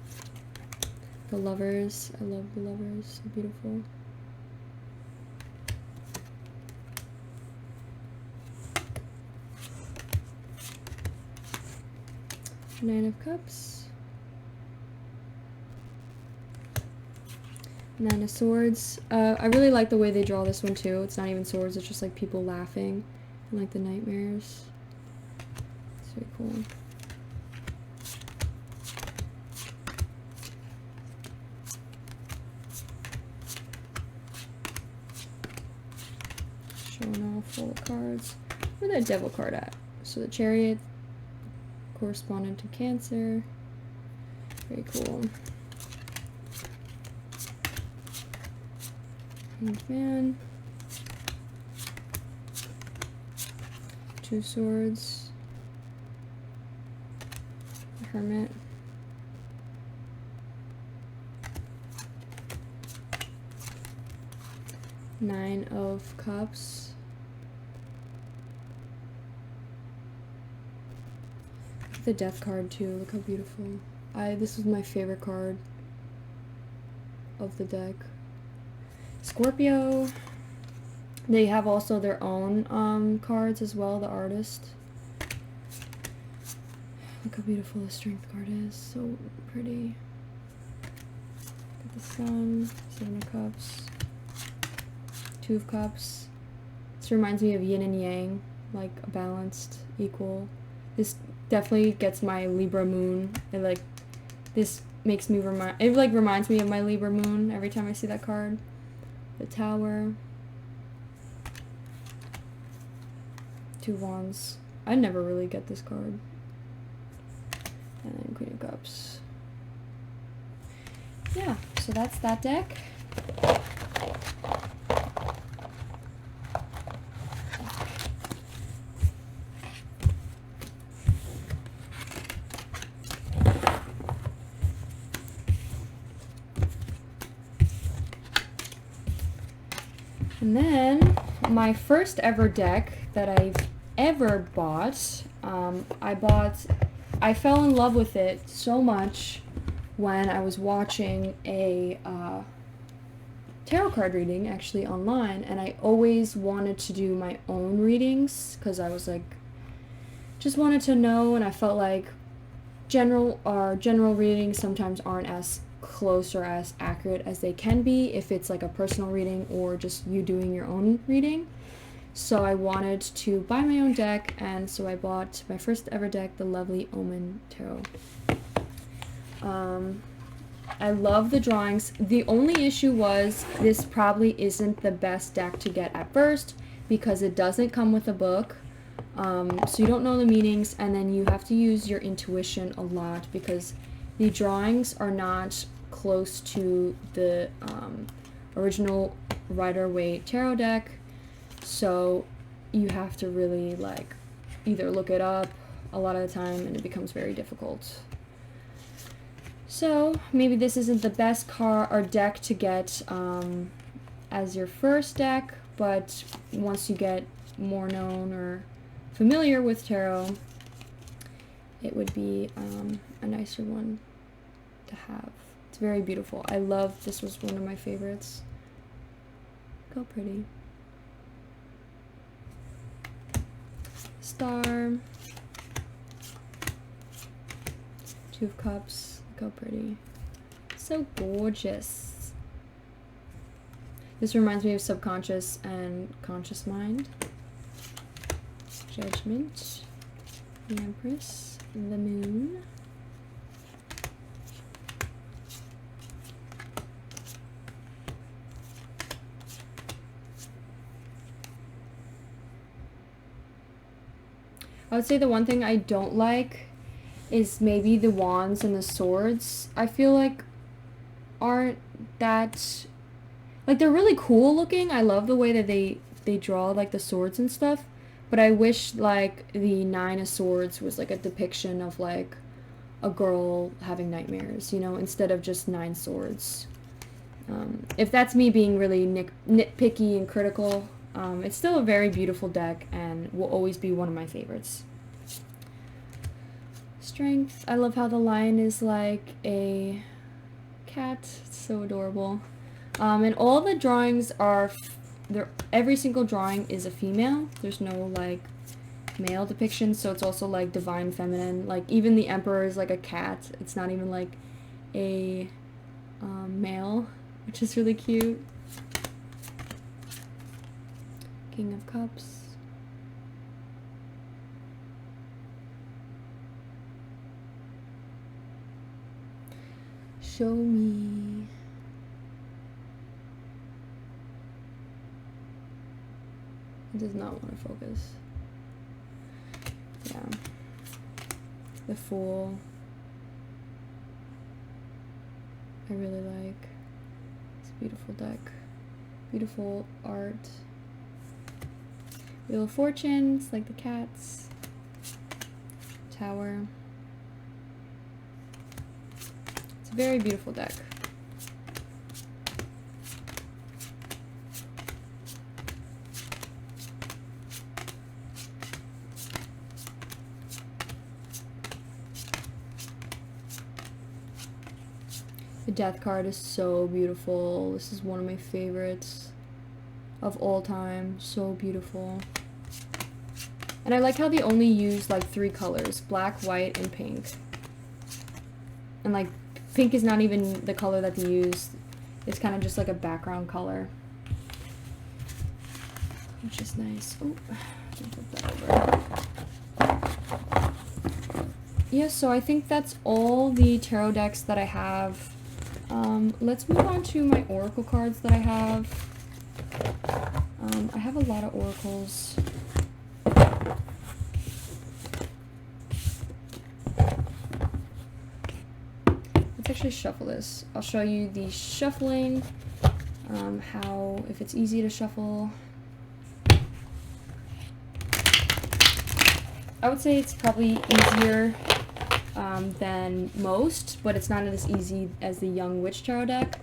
The Lovers, I love the Lovers, so beautiful. Nine of Cups. Nine of Swords. I really like the way they draw this one too. It's not even swords, it's just like people laughing and like the nightmares. It's very cool. Showing off full of cards. Where's that Devil card at? So the Chariot, correspondent to Cancer. Very cool. Hanged Man. 2 Swords. Hermit. Nine of Cups. The Death card too. Look how beautiful. This was my favorite card of the deck. Scorpio. They have also their own cards as well, the artist. Look how beautiful the Strength card is. So pretty. Got the Sun, 7 of Cups, 2 of Cups. This reminds me of yin and yang, like a balanced, equal. This definitely gets my Libra moon. This makes me reminds me of my Libra moon every time I see that card. The Tower. 2 Wands. I never really get this card. And then Queen of Cups. Yeah, so that's that deck. And then my first ever deck that I've ever bought, I fell in love with it so much when I was watching a tarot card reading actually online, and I always wanted to do my own readings because I was like, just wanted to know, and I felt like general readings sometimes aren't as close or as accurate as they can be if it's like a personal reading or just you doing your own reading. So I wanted to buy my own deck, and so I bought my first ever deck, the lovely Omen Tarot. I love the drawings. The only issue was this probably isn't the best deck to get at first because it doesn't come with a book. So you don't know the meanings, and then you have to use your intuition a lot because the drawings are not close to the original Rider-Waite tarot deck. So you have to really like either look it up a lot of the time, and it becomes very difficult. So maybe this isn't the best card or deck to get as your first deck, but once you get more known or familiar with tarot, it would be a nicer one to have. It's very beautiful. I love, this was one of my favorites. Look how pretty. Star. 2 of Cups. Look how pretty. So gorgeous. This reminds me of subconscious and conscious mind. Judgment. The Empress. The Moon. I would say the one thing I don't like is maybe the wands and the swords. I feel like aren't that, like, they're really cool looking. I love the way that they draw like the swords and stuff, but I wish like the 9 of Swords was like a depiction of like a girl having nightmares, you know, instead of just 9 swords. If that's me being really nitpicky and critical, it's still a very beautiful deck and will always be one of my favorites. Strength. I love how the lion is like a cat. It's so adorable. And all the drawings are, every single drawing is a female. There's no like male depiction, so it's also like divine feminine. Like even the emperor is like a cat. It's not even like a male, which is really cute. King of Cups. Show me. It does not want to focus. Yeah. the Fool. I really like. It's a beautiful deck. Beautiful art. Wheel of Fortune, it's like the cats. Tower. It's a very beautiful deck. The Death card is so beautiful. This is one of my favorites of all time. So beautiful. And I like how they only use like 3 colors, black, white, and pink. And like pink is not even the color that they use. It's kind of just like a background color, which is nice. Oh, flip that over. Yeah, so I think that's all the tarot decks that I have. Let's move on to my oracle cards that I have. I have a lot of oracles. Let's actually shuffle this. I'll show you the shuffling, if it's easy to shuffle. I would say it's probably easier than most, but it's not as easy as the Young Witch Tarot deck.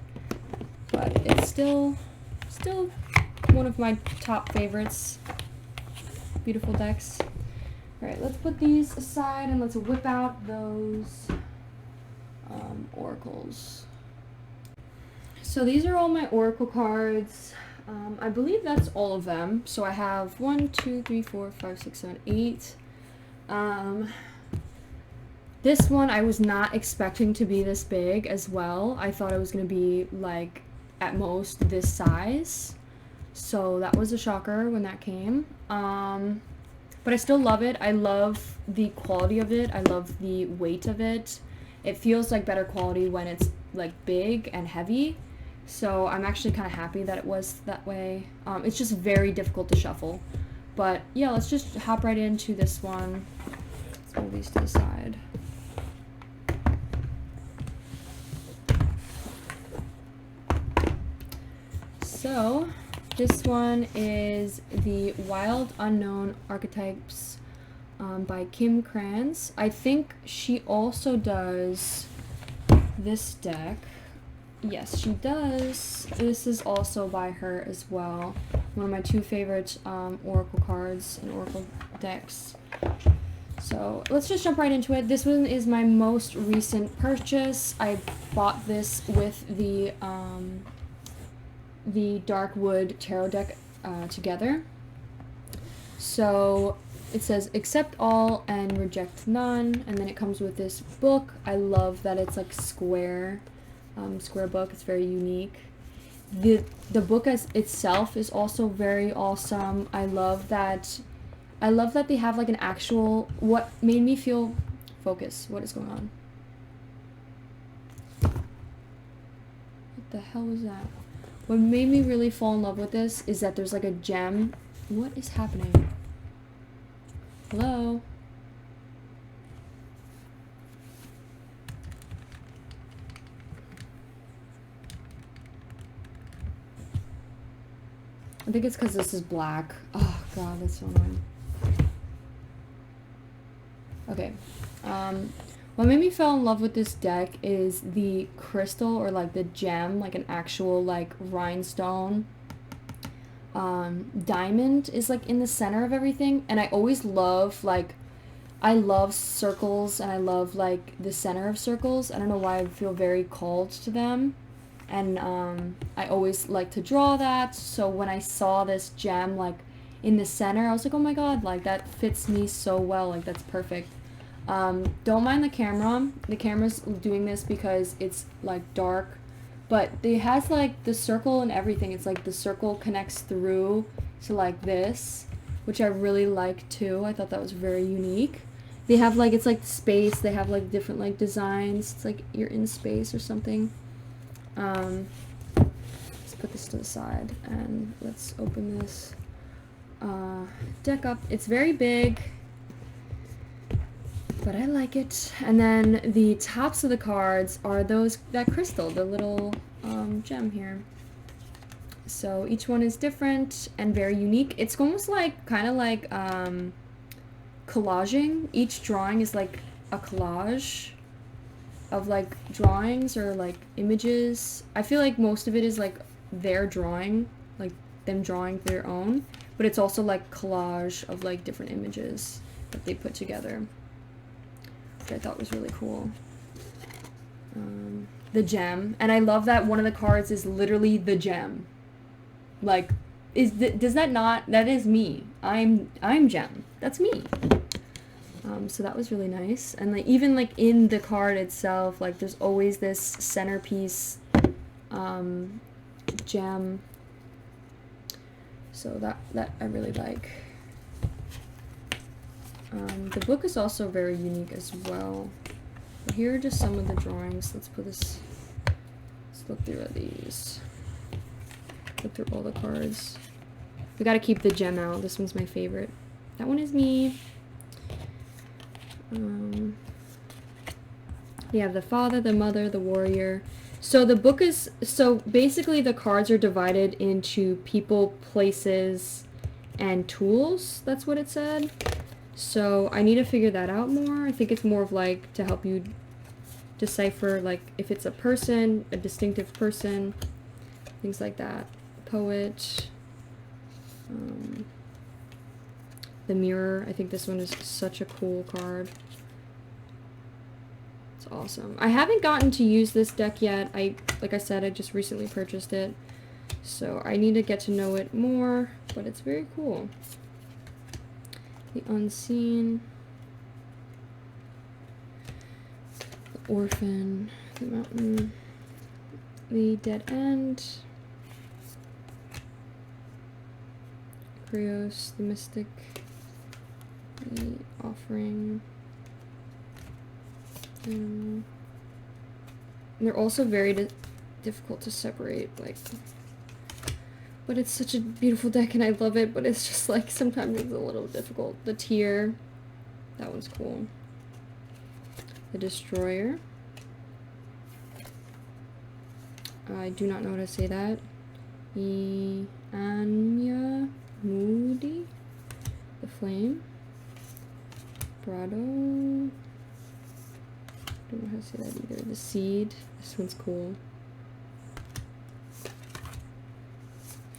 But it's still one of my top favorites. Beautiful decks. Alright, let's put these aside and let's whip out those oracles. So these are all my oracle cards. I believe that's all of them. So I have 1, 2, 3, 4, 5, 6, 7, 8. This one I was not expecting to be this big as well. I thought it was going to be like at most this size. So that was a shocker when that came. But I still love it. I love the quality of it. I love the weight of it. It feels like better quality when it's like big and heavy. So I'm actually kind of happy that it was that way. It's just very difficult to shuffle. But yeah, let's just hop right into this one. Let's move these to the side. So this one is the Wild Unknown Archetypes by Kim Krans. I think she also does this deck. Yes, she does. This is also by her as well. One of my 2 favorite oracle cards and oracle decks. So let's just jump right into it. This one is my most recent purchase. I bought this with the Darkwood Tarot deck together. So it says accept all and reject none, and then it comes with this book. I love that it's like square book. It's very unique. The book as itself is also very awesome. I love that they have like an actual, what made me feel focus. What is going on? What the hell was that? What made me really fall in love with this is that there's like a gem. What is happening? Hello? I think it's because this is black. Oh god, that's so annoying. Okay. What made me fall in love with this deck is the crystal, or like the gem, like an actual like rhinestone. Diamond is like in the center of everything, and I always love I love circles, and I love like the center of circles. I don't know why I feel very called to them. And I always like to draw that, so when I saw this gem like in the center, I was like, oh my god, like that fits me so well, like that's perfect. Don't mind the camera. The camera's doing this because it's like dark, but it has like the circle and everything. It's like the circle connects through to like this, which I really like too. I thought that was very unique. They have like, it's like space, they have like different like designs. It's like you're in space or something. Let's put this to the side and let's open this deck up. It's very big. but I like it. And then the tops of the cards are that crystal, the little gem here. So each one is different and very unique. It's almost like, kind of like collaging. Each drawing is like a collage of like drawings or like images. I feel like most of it is like their drawing, like them drawing their own, but it's also like collage of like different images that they put together, which I thought was really cool. The gem, and I love that one of the cards is literally the gem. Like, does that not, that is me. I'm gem. That's me. So that was really nice. And like even like in the card itself, like there's always this centerpiece gem. So that I really like. The book is also very unique as well. But here are just some of the drawings. Let's look through these. Look through all the cards. We gotta keep the gem out. This one's my favorite. That one is me. You have the father, the mother, the warrior. So the book is, so basically the cards are divided into people, places, and tools. That's what it said. So I need to figure that out more. I think it's more of like to help you decipher like if it's a person, a distinctive person, things like that. Poet. The mirror. I think this one is such a cool card. It's awesome. I haven't gotten to use this deck yet. Like I said, I just recently purchased it. So I need to get to know it more, but it's very cool. The unseen. The orphan. The mountain. The dead end. Krios, the mystic. The offering. They're also very difficult to separate, like, but it's such a beautiful deck and I love it, but it's just like sometimes it's a little difficult. The tier, that one's cool. The destroyer. I do not know how to say that. Anya Moody. The flame. Brado. I don't know how to say that either. The seed. This one's cool.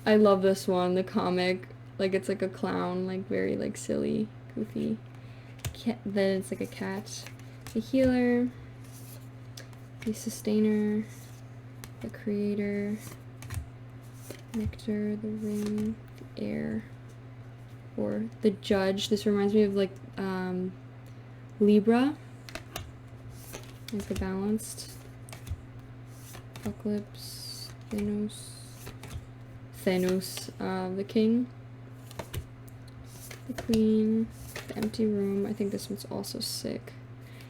I love this one. The comic. Like it's like a clown. Like very like silly. Goofy. Then it's like a cat. The healer. The sustainer. The creator. Nectar. The ring. The air. Or the judge. This reminds me of like Libra. Like the balanced. Apocalypse. Thanos. The king. The queen. The empty room. I think this one's also sick.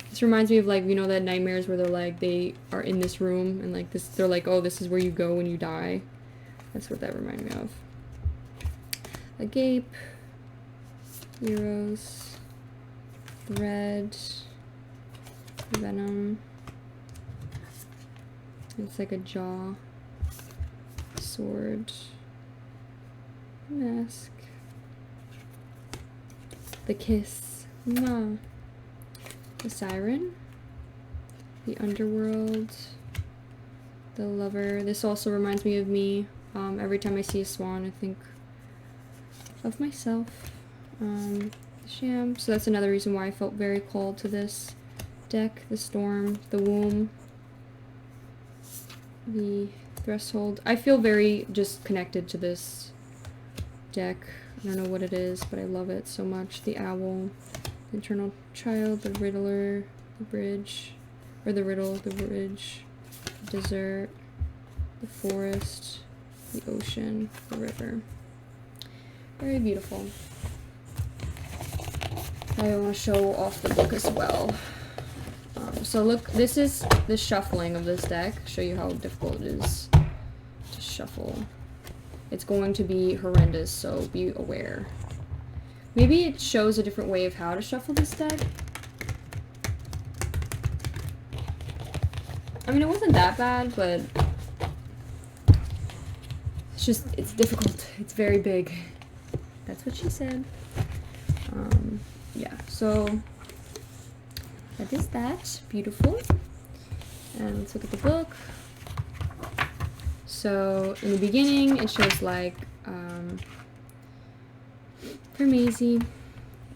This reminds me of like, you know, that nightmares where they're like, they are in this room and like this, they're like, oh, this is where you go when you die. That's what that reminded me of. A gape. Heroes. Red. Venom. It's like a jaw. Sword. Mask. The kiss. Mwah. The siren. The underworld. The lover. This also reminds me of me. Every time I see a swan, I think of myself. The sham. So that's another reason why I felt very called to this deck. The storm. The womb. The threshold. I feel very just connected to this deck. I don't know what it is, but I love it so much. The owl. The eternal child. The riddler. The bridge. Or the riddle. The bridge. The desert. The forest. The ocean. The river. Very beautiful. I want to show off the book as well. So look, this is the shuffling of this deck. Show you how difficult it is to shuffle. It's going to be horrendous, so be aware. Maybe it shows a different way of how to shuffle this deck. I mean, it wasn't that bad, but it's just, it's difficult. It's very big. That's what she said. Yeah, so that is that. Beautiful. And let's look at the book. So in the beginning, it shows like, for Maisie,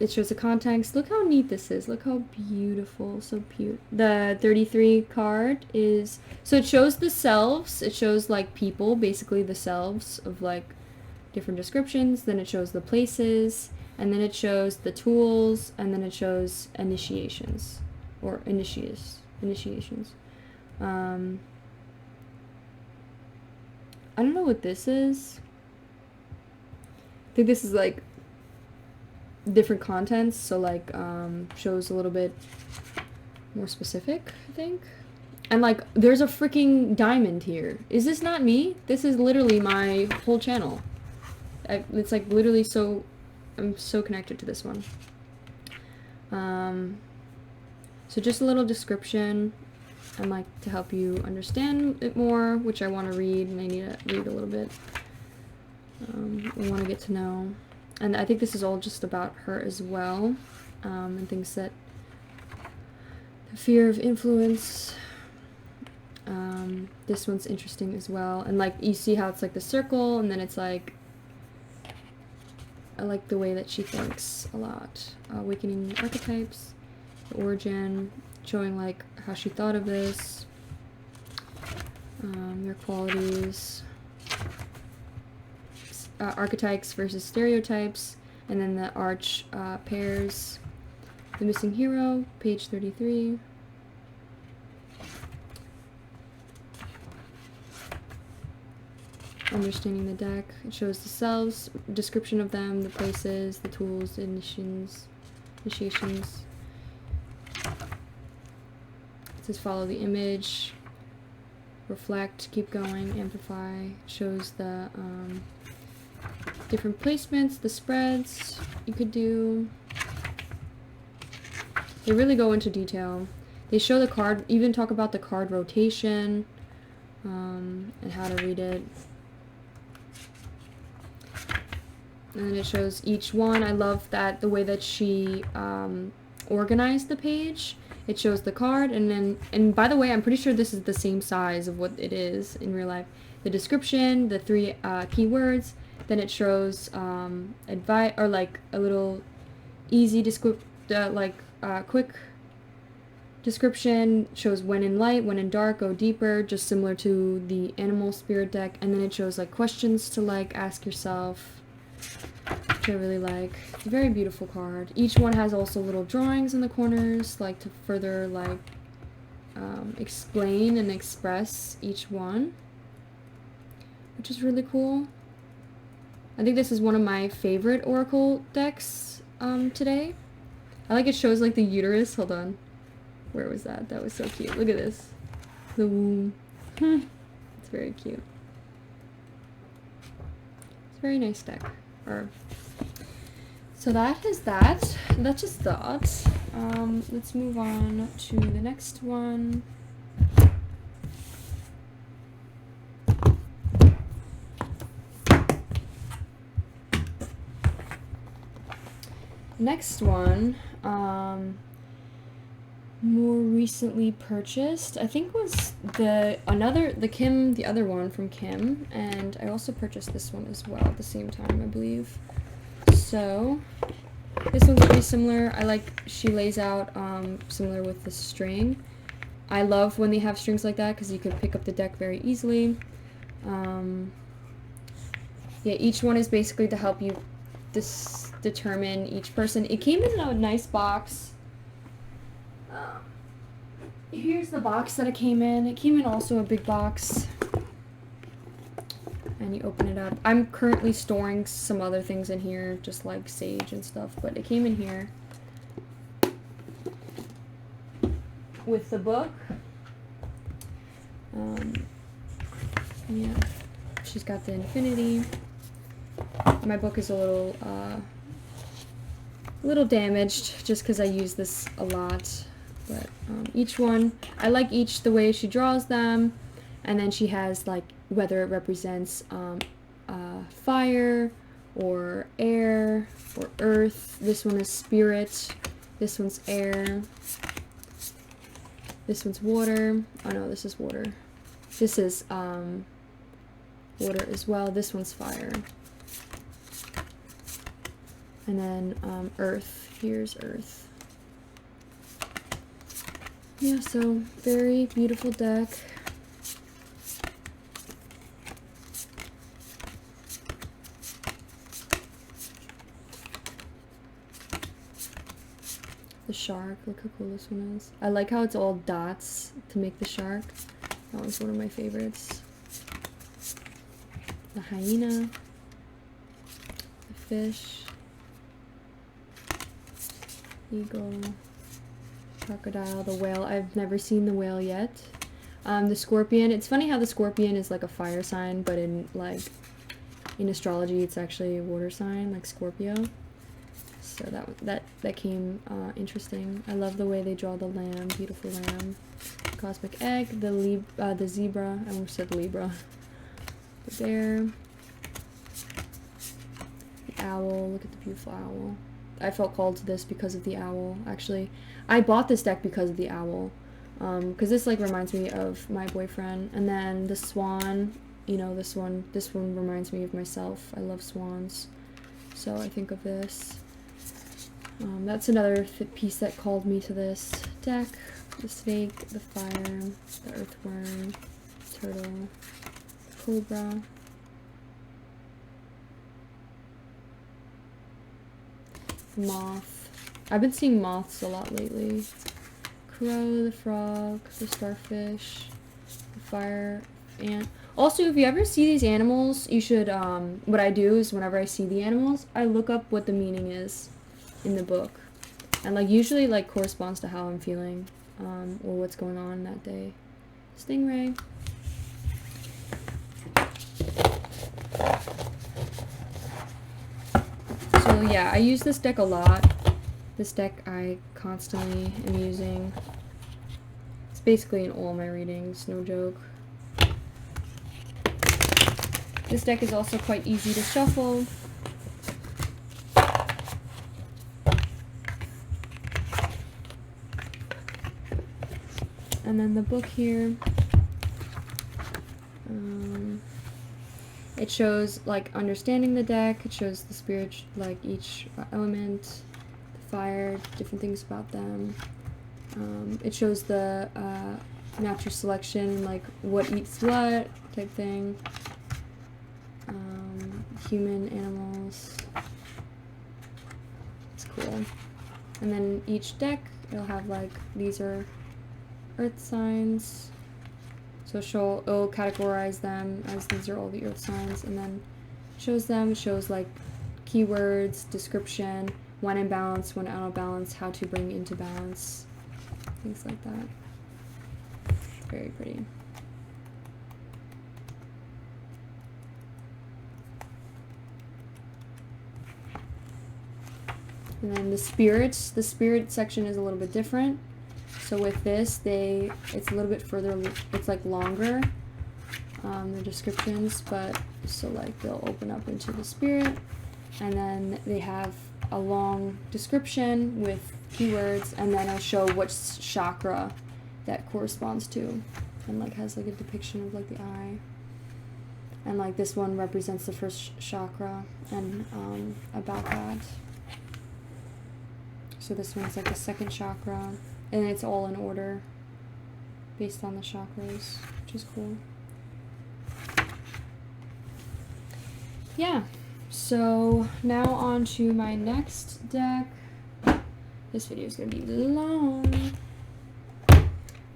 it shows the context. Look how neat this is. Look how beautiful, so cute. The 33 card is, so it shows the selves. It shows like people, basically the selves of like different descriptions. Then it shows the places, and then it shows the tools, and then it shows initiations, or initiations. I don't know what this is. I think this is like different contents, so like shows a little bit more specific, I think. And like there's a freaking diamond here. Is this not me? This is literally my whole channel. It's like literally so, I'm so connected to this one. So just a little description. I'd like to help you understand it more, which I want to read, and I need to read a little bit. I want to get to know. And I think this is all just about her as well, and things that, the fear of influence. This one's interesting as well. And like, you see how it's like the circle, and then it's like, I like the way that she thinks a lot. Awakening archetypes, the origin, showing like how she thought of this, their qualities, archetypes versus stereotypes, and then the arch pairs, the missing hero, page 33. Understanding the deck. It shows the selves, description of them, the places, the tools, the initiations. It says follow the image, reflect, keep going, amplify. Shows the different placements, the spreads you could do. They really go into detail. They show the card, even talk about the card rotation, and how to read it. And then it shows each one. I love that, the way that she organized the page. It shows the card, and by the way, I'm pretty sure this is the same size of what it is in real life. The description, the 3 keywords, then it shows advice, or like a little easy quick description. Shows when in light, when in dark, go deeper, just similar to the animal spirit deck. And then it shows like questions to like ask yourself, which I really like. It's a very beautiful card. Each one has also little drawings in the corners, like to further like explain and express each one, which is really cool. I think this is one of my favorite oracle decks today. I like it shows like the uterus. Hold on, where was that? That was so cute. Look at this, the womb. It's very cute. It's a very nice deck. So that is that. That's just that. Let's move on to the next one. Next one, more recently purchased, I think was the other one from Kim, and I also purchased this one as well at the same time, I believe. So this one's pretty similar. I like, she lays out similar with the string. I love when they have strings like that because you can pick up the deck very easily. Yeah, each one is basically to help you determine each person. It came in a nice box. Here's the box that it came in. It came in also a big box. And you open it up. I'm currently storing some other things in here, just like sage and stuff, but it came in here with the book. Yeah, she's got the infinity. My book is a little damaged just because I use this a lot. But each one, I like each the way she draws them, and then she has like whether it represents fire or air or earth. This one is spirit, this one's air, this one's water. Oh no, this is water. This is water as well. This one's fire. And then earth. Here's earth. Yeah, so very beautiful deck. The shark, look how cool this one is. I like how it's all dots to make the shark. That was one of my favorites. The hyena, the fish, eagle, crocodile, the whale. I've never seen the whale yet. The scorpion. It's funny how the scorpion is like a fire sign, but in astrology, it's actually a water sign, like Scorpio. So that came interesting. I love the way they draw the lamb, beautiful lamb. Cosmic egg, the zebra. I almost said Libra. The bear. The owl. Look at the beautiful owl. I felt called to this because of the owl. Actually, I bought this deck because of the owl. Because this like reminds me of my boyfriend. And then the swan. You know, this one reminds me of myself. I love swans. So I think of this. That's another piece that called me to this deck. The snake, the fire, the earthworm, turtle, cobra, moth. I've been seeing moths a lot lately. Crow, the frog, the starfish, the fire ant. Also, if you ever see these animals, you should, what I do is whenever I see the animals, I look up what the meaning is in the book. And like usually like corresponds to how I'm feeling, or what's going on that day. Stingray. So yeah, I use this deck a lot. This deck I constantly am using. It's basically in all my readings, no joke. This deck is also quite easy to shuffle. And then the book here, it shows like understanding the deck. It shows the spirit, like each element, the fire, different things about them. It shows the natural selection, like what eats what type thing. Human, animals. It's cool. And then each deck, it'll have like these are earth signs, so it'll categorize them as these are all the earth signs, and then shows like keywords, description, when in balance, when out of balance, how to bring into balance, things like that. Very pretty. And then the spirit section is a little bit different. So with this, it's a little bit further, it's like longer, the descriptions, but so like they'll open up into the spirit, and then they have a long description with keywords, and then I'll show which chakra that corresponds to, and like has like a depiction of like the eye, and like this one represents the first chakra, and about that. So this one's like the second chakra. And it's all in order based on the chakras, which is cool. Yeah, so now on to my next deck. This video is going to be long.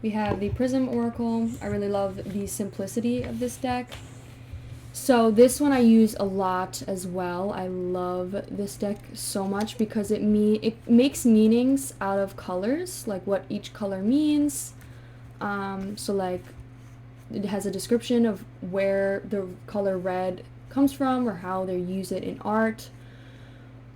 We have the Prism Oracle. I really love the simplicity of this deck. So this one I use a lot as well. I love this deck so much because it makes meanings out of colors, like what each color means. So like it has a description of where the color red comes from or how they use it in art.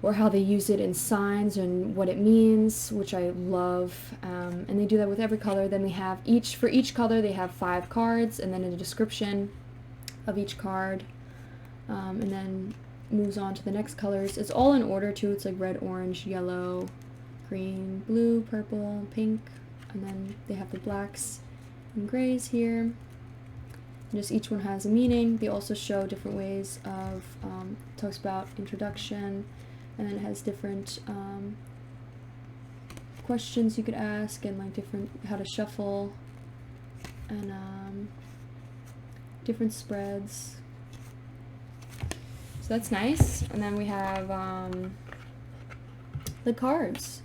or how they use it in signs and what it means, which I love. And they do that with every color. Then they have for each color they have 5 cards, and then a description of each card, and then moves on to the next colors. It's all in order too. It's like red, orange, yellow, green, blue, purple, pink, and then they have the blacks and grays here. And just each one has a meaning. They also show different ways of, talks about introduction, and then it has different questions you could ask, and like different, how to shuffle, and different spreads. So that's nice. And then we have the cards.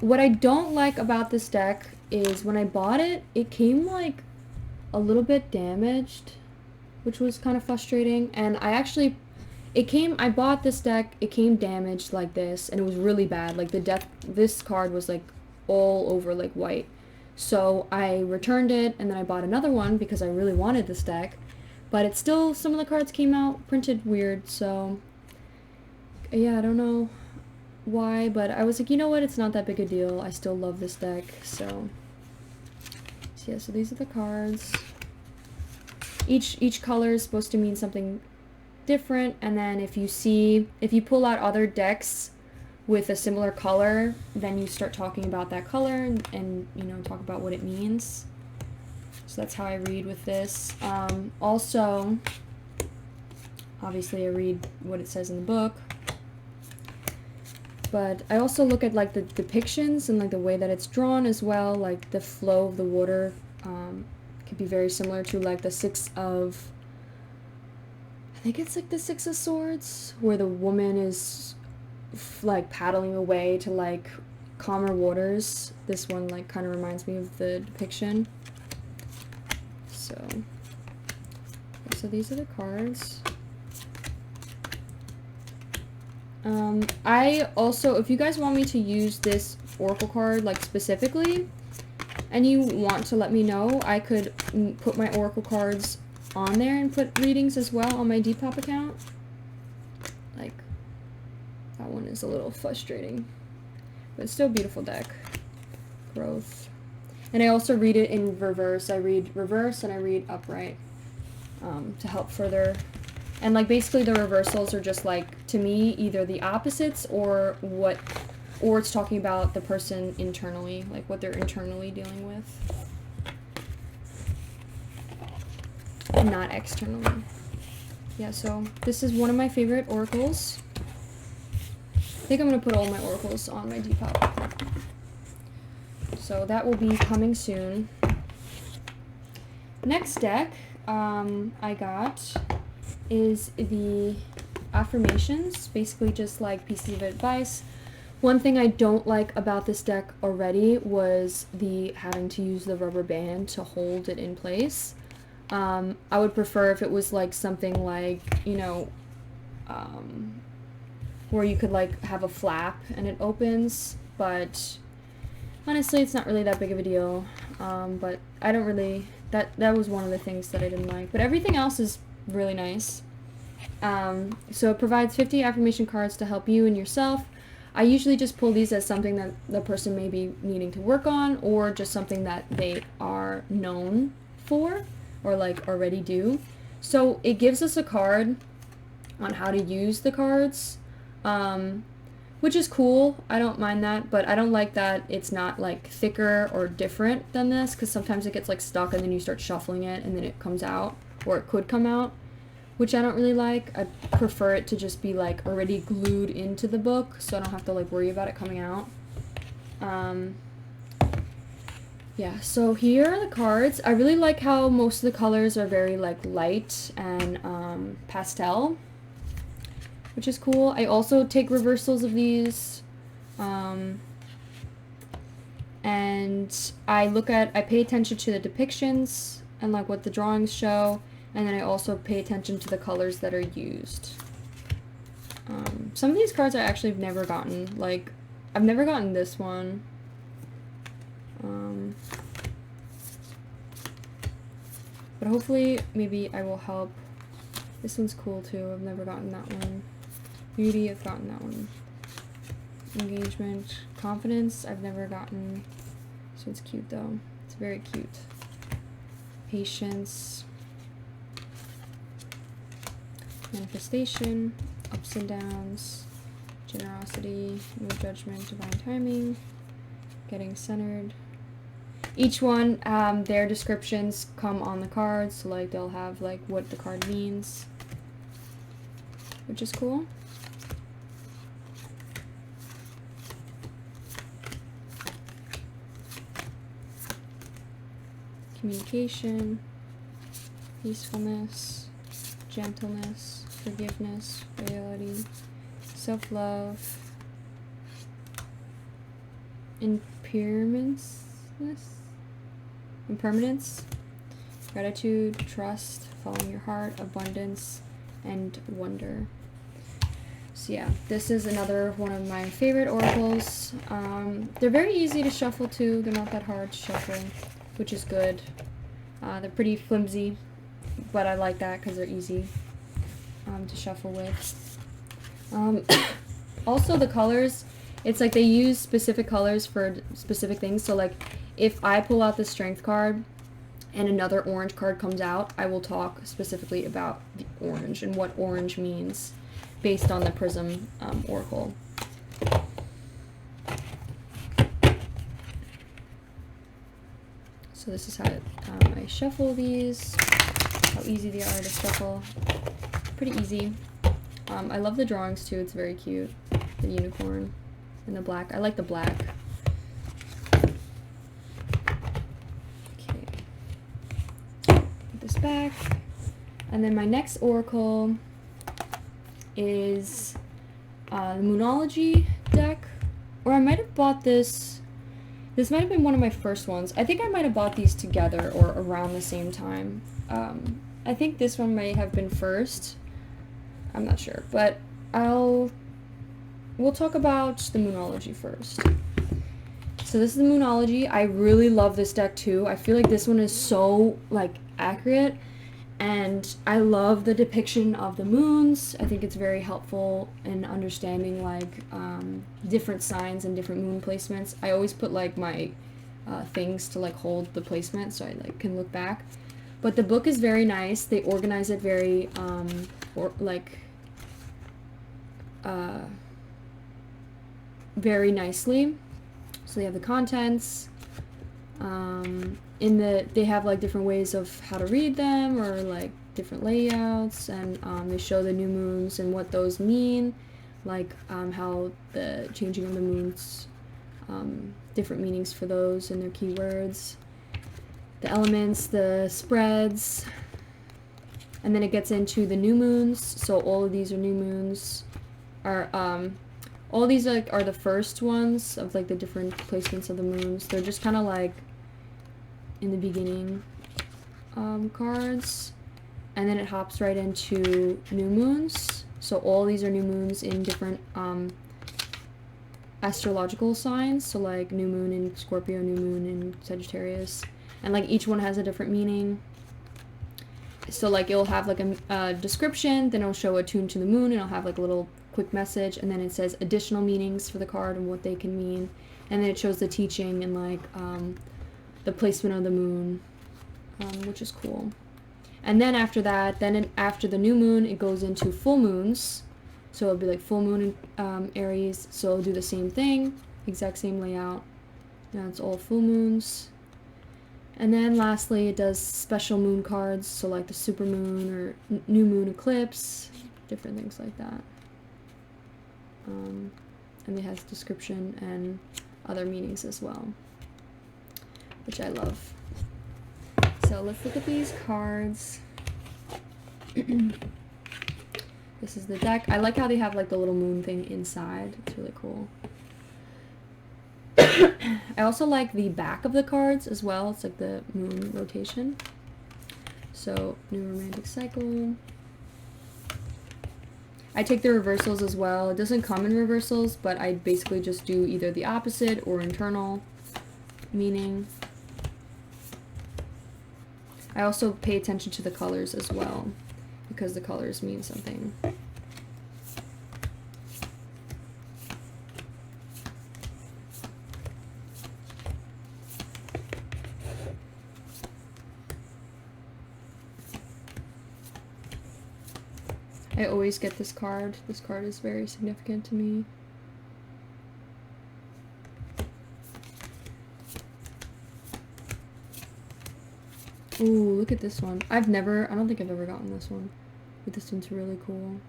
What I don't like about this deck is when I bought it, it came like a little bit damaged, which was kind of frustrating. And I bought this deck, it came damaged like this, and it was really bad. Like this card was like all over like white. So I returned it, and then I bought another one because I really wanted this deck. But it's still, some of the cards came out printed weird, so yeah, I don't know why, but I was like, you know what, it's not that big a deal. I still love this deck, so yeah, so these are the cards. Each color is supposed to mean something different, and then if you pull out other decks with a similar color, then you start talking about that color and you know, talk about what it means. So that's how I read with this. Also, obviously I read what it says in the book, but I also look at like the depictions and like the way that it's drawn as well. Like the flow of the water could be very similar to like the I think it's like the 6 of Swords, where the woman is like paddling away to like calmer waters. This one like kind of reminds me of the depiction. So these are the cards. I also, if you guys want me to use this oracle card like specifically, and you want to let me know, I could put my oracle cards on there and put readings as well on my DEPOP account. Like, that one is a little frustrating, but it's still a beautiful deck. Growth. And I also read it in reverse. I read reverse and I read upright to help further. And like basically the reversals are just like, to me, either the opposites or it's talking about the person internally, like what they're internally dealing with, and not externally. Yeah, so this is one of my favorite oracles. I think I'm going to put all my oracles on my DEPOP. So that will be coming soon. Next deck I got is the Affirmations, basically just like pieces of advice. One thing I don't like about this deck already was the having to use the rubber band to hold it in place. I would prefer if it was like something like, you know, where you could like have a flap and it opens, but honestly it's not really that big of a deal. But I don't really, that was one of the things that I didn't like, but everything else is really nice. So it provides 50 affirmation cards to help you and yourself. I usually just pull these as something that the person may be needing to work on, or just something that they are known for, or like already do. So it gives us a card on how to use the cards, which is cool. I don't mind that, but I don't like that it's not like thicker or different than this, because sometimes it gets like stuck and then you start shuffling it and then it comes out, or it could come out, which I don't really like. I prefer it to just be like already glued into the book, so I don't have to like worry about it coming out. Yeah, so here are the cards. I really like how most of the colors are very like light and pastel, which is cool. I also take reversals of these, and I pay attention to the depictions and like what the drawings show, and then I also pay attention to the colors that are used. Some of these cards I actually have never gotten. Like, I've never gotten this one. But hopefully, maybe I will help. This one's cool too. I've never gotten that one. Beauty, I've gotten that one. Engagement, confidence, I've never gotten. So it's cute though. It's very cute. Patience. Manifestation, ups and downs. Generosity, no judgment, divine timing. Getting centered. Each one, their descriptions come on the cards, so like they'll have like what the card means, which is cool. Communication, peacefulness, gentleness, forgiveness, reality, self-love, impermanence, gratitude, trust, following your heart, abundance, and wonder. So yeah, this is another one of my favorite oracles. They're very easy to shuffle too. They're not that hard to shuffle, which is good. They're pretty flimsy, but I like that because they're easy to shuffle with. Also the colors, it's like they use specific colors for specific things. So like if I pull out the strength card and another orange card comes out, I will talk specifically about the orange and what orange means based on the Prism Oracle. So this is how I shuffle these, how easy they are to shuffle. Pretty easy. I love the drawings too, it's very cute. The unicorn and the black. I like the black. Okay. Put this back. And then my next oracle is the Moonology deck. Or I might have bought this. This might have been one of my first ones. I think I might have bought these together or around the same time. I think this one may have been first. I'm not sure, but we'll talk about the Moonology first. So this is the Moonology. I really love this deck too. I feel like this one is so like accurate, and I love the depiction of the moons. I think it's very helpful in understanding like different signs and different moon placements. I always put like my things to like hold the placement so I like can look back. But the book is very nice. They organize it very very nicely. So they have the contents. They have like different ways of how to read them, or like different layouts, and they show the new moons and what those mean, like how the changing of the moons, different meanings for those and their keywords, the elements, the spreads, and then it gets into the new moons. So all of these are new moons. All these are the first ones of like the different placements of the moons. They're just kind of like in the beginning cards, and then it hops right into new moons. So all these are new moons in different astrological signs. So like new moon in Scorpio, new moon in Sagittarius, and like each one has a different meaning. So like it'll have like a description, then it'll show attuned to the moon, and it'll have like a little quick message, and then it says additional meanings for the card and what they can mean, and then it shows the teaching and like the placement of the moon, which is cool. And then after that, after the new moon, it goes into full moons. So it'll be like full moon in Aries, so it'll do the same thing, exact same layout. Now it's all full moons. And then lastly, it does special moon cards, so like the super moon or new moon eclipse, different things like that. And it has description and other meanings as well, which I love. So let's look at these cards. This is the deck. I like how they have like the little moon thing inside. It's really cool. I also like the back of the cards as well. It's like the moon rotation. So, new romantic cycle. I take the reversals as well. It doesn't come in reversals, but I basically just do either the opposite or internal meaning. I also pay attention to the colors as well, because the colors mean something. I always get this card. This card is very significant to me. Ooh, look at this one. I don't think I've ever gotten this one. But this one's really cool.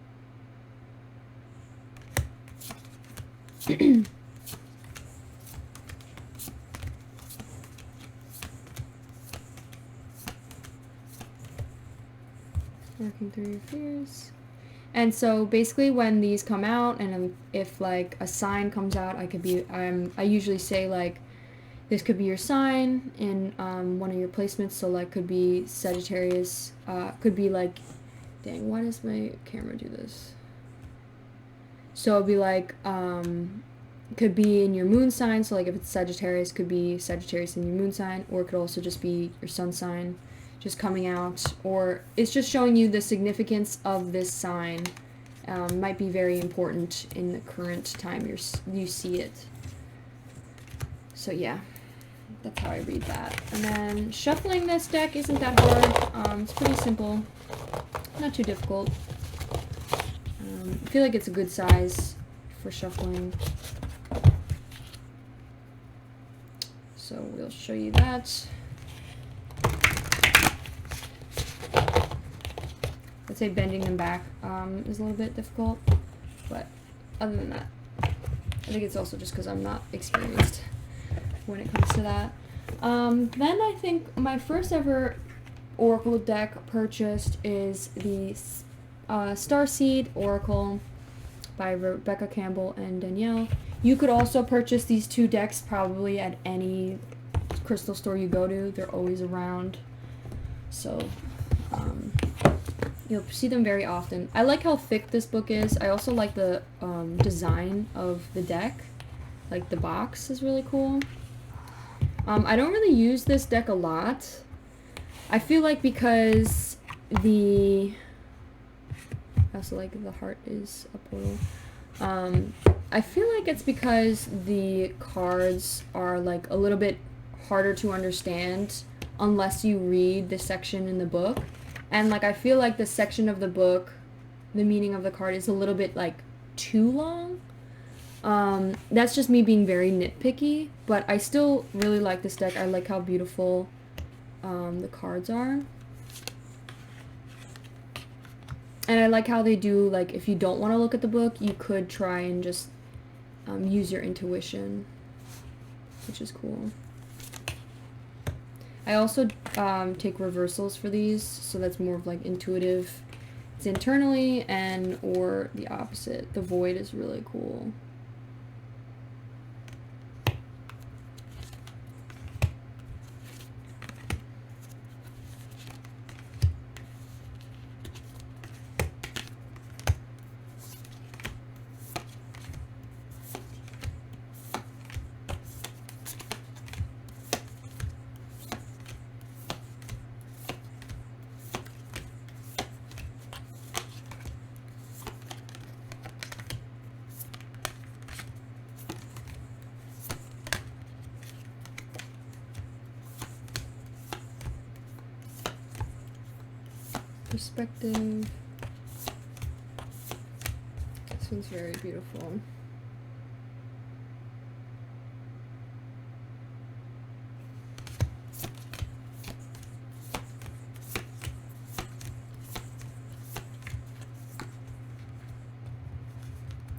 Working through your fears. And so basically when these come out, and if like a sign comes out, I usually say like, this could be your sign in one of your placements. So like could be Sagittarius, could be like, dang, why does my camera do this? So it'd be like, could be in your moon sign. So like if it's Sagittarius, could be Sagittarius in your moon sign, or it could also just be your sun sign just coming out, or it's just showing you the significance of this sign. Might be very important in the current time you see it. So yeah, that's how I read that. And then shuffling this deck isn't that hard. It's pretty simple, not too difficult. I feel like it's a good size for shuffling. So we'll show you that. I'd say bending them back is a little bit difficult, but other than that, I think it's also just because I'm not experienced when it comes to that. Then I think my first ever Oracle deck purchased is the Starseed Oracle by Rebecca Campbell and Danielle. You could also purchase these two decks probably at any crystal store you go to. They're always around. So, you'll see them very often. I like how thick this book is. I also like the design of the deck. Like the box is really cool. I don't really use this deck a lot. I feel like because I also like the heart is a portal. I feel like it's because the cards are like a little bit harder to understand unless you read the section in the book. And like I feel like the section of the book, the meaning of the card is a little bit like too long. That's just me being very nitpicky, but I still really like this deck. I like how beautiful the cards are. And I like how they do, like, if you don't want to look at the book, you could try and just use your intuition, which is cool. I also take reversals for these, so that's more of like intuitive. It's internally or the opposite. The void is really cool. Perspective. This one's very beautiful.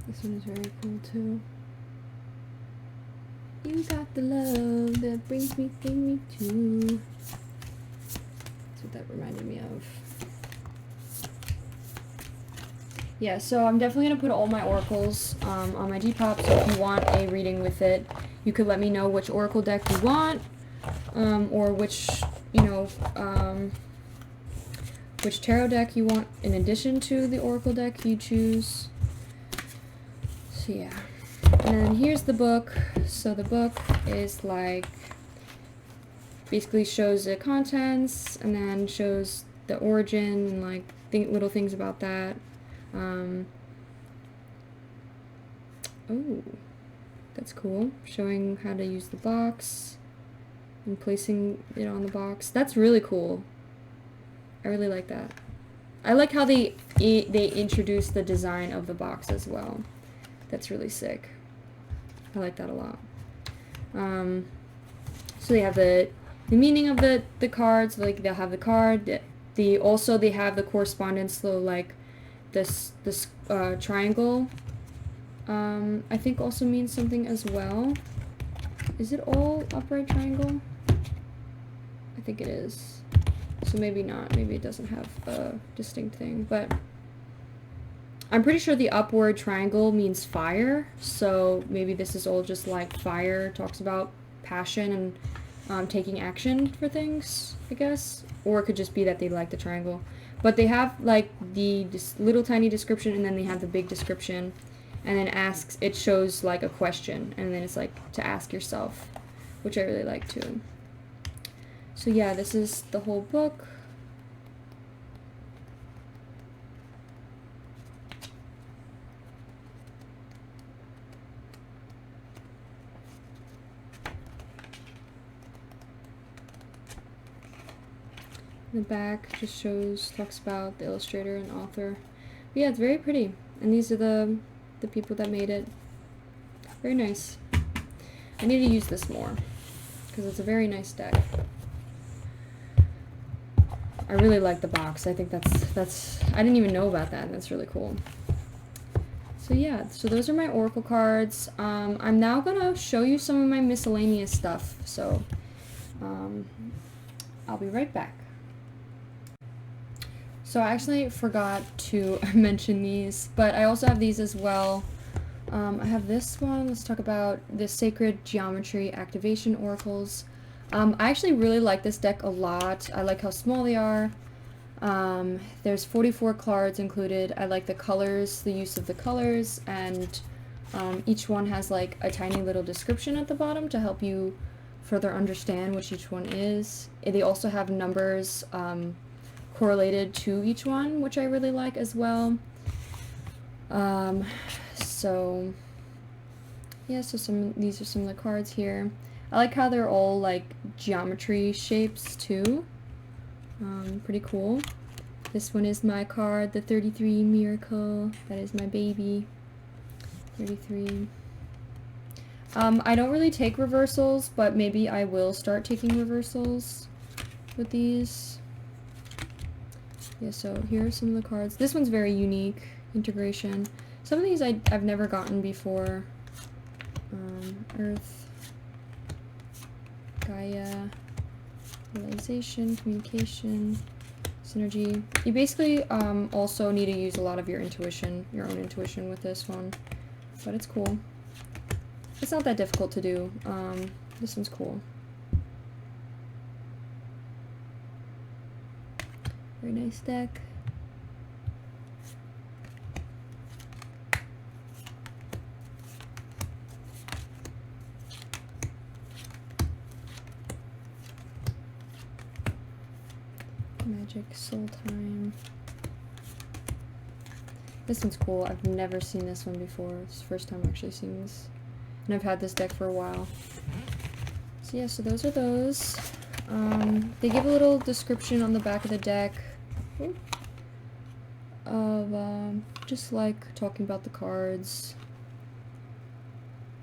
This one is very cool too. You got the love that brings me too. That's what that reminded me of. Yeah, so I'm definitely going to put all my oracles on my DEPOP, so if you want a reading with it, you could let me know which oracle deck you want, or which, which tarot deck you want in addition to the oracle deck you choose. So yeah, and then here's the book. So the book is like, basically shows the contents, and then shows the origin, and like little things about that. Oh, that's cool. Showing how to use the box and placing it on the box. That's really cool. I really like that. I like how they introduced the design of the box as well. That's really sick. I like that a lot. So they have the meaning of the cards. Like they'll have the card. Also they have the correspondence. So like this triangle. I think also means something as well. Is it all upright triangle? I think it is. So maybe not. Maybe it doesn't have a distinct thing, but I'm pretty sure the upward triangle means fire. So maybe this is all just like fire, talks about passion and taking action for things, I guess. Or it could just be that they like the triangle. But they have like this little tiny description, and then they have the big description, and then it shows like a question, and then it's like to ask yourself, which I really like too. So yeah, this is the whole book. The back just talks about the illustrator and author. But yeah, it's very pretty. And these are the people that made it. Very nice. I need to use this more because it's a very nice deck. I really like the box. I think that's I didn't even know about that. That's really cool. So yeah, so those are my oracle cards. I'm now gonna show you some of my miscellaneous stuff. So I'll be right back. So I actually forgot to mention these, but I also have these as well. I have this one. Let's talk about the Sacred Geometry Activation Oracles. I actually really like this deck a lot. I like how small they are. There's 44 cards included. I like the colors, the use of the colors, and each one has like a tiny little description at the bottom to help you further understand what each one is. They also have numbers correlated to each one, which I really like as well. So yeah, so these are some of the cards here. I like how they're all like geometry shapes too. Pretty cool. This one is my card, the 33 Miracle. That is my baby. 33. I don't really take reversals, but maybe I will start taking reversals with these. Yeah, so here are some of the cards. This one's very unique. Integration. Some of these I've never gotten before. Earth, Gaia, realization, communication, synergy. You basically also need to use a lot of your intuition, your own intuition with this one, but it's cool. It's not that difficult to do. This one's cool. Very nice deck. Magic, Soul Time. This one's cool. I've never seen this one before. It's the first time I'm actually seeing this. And I've had this deck for a while. So yeah, so those are those. They give a little description on the back of the deck of just like talking about the cards.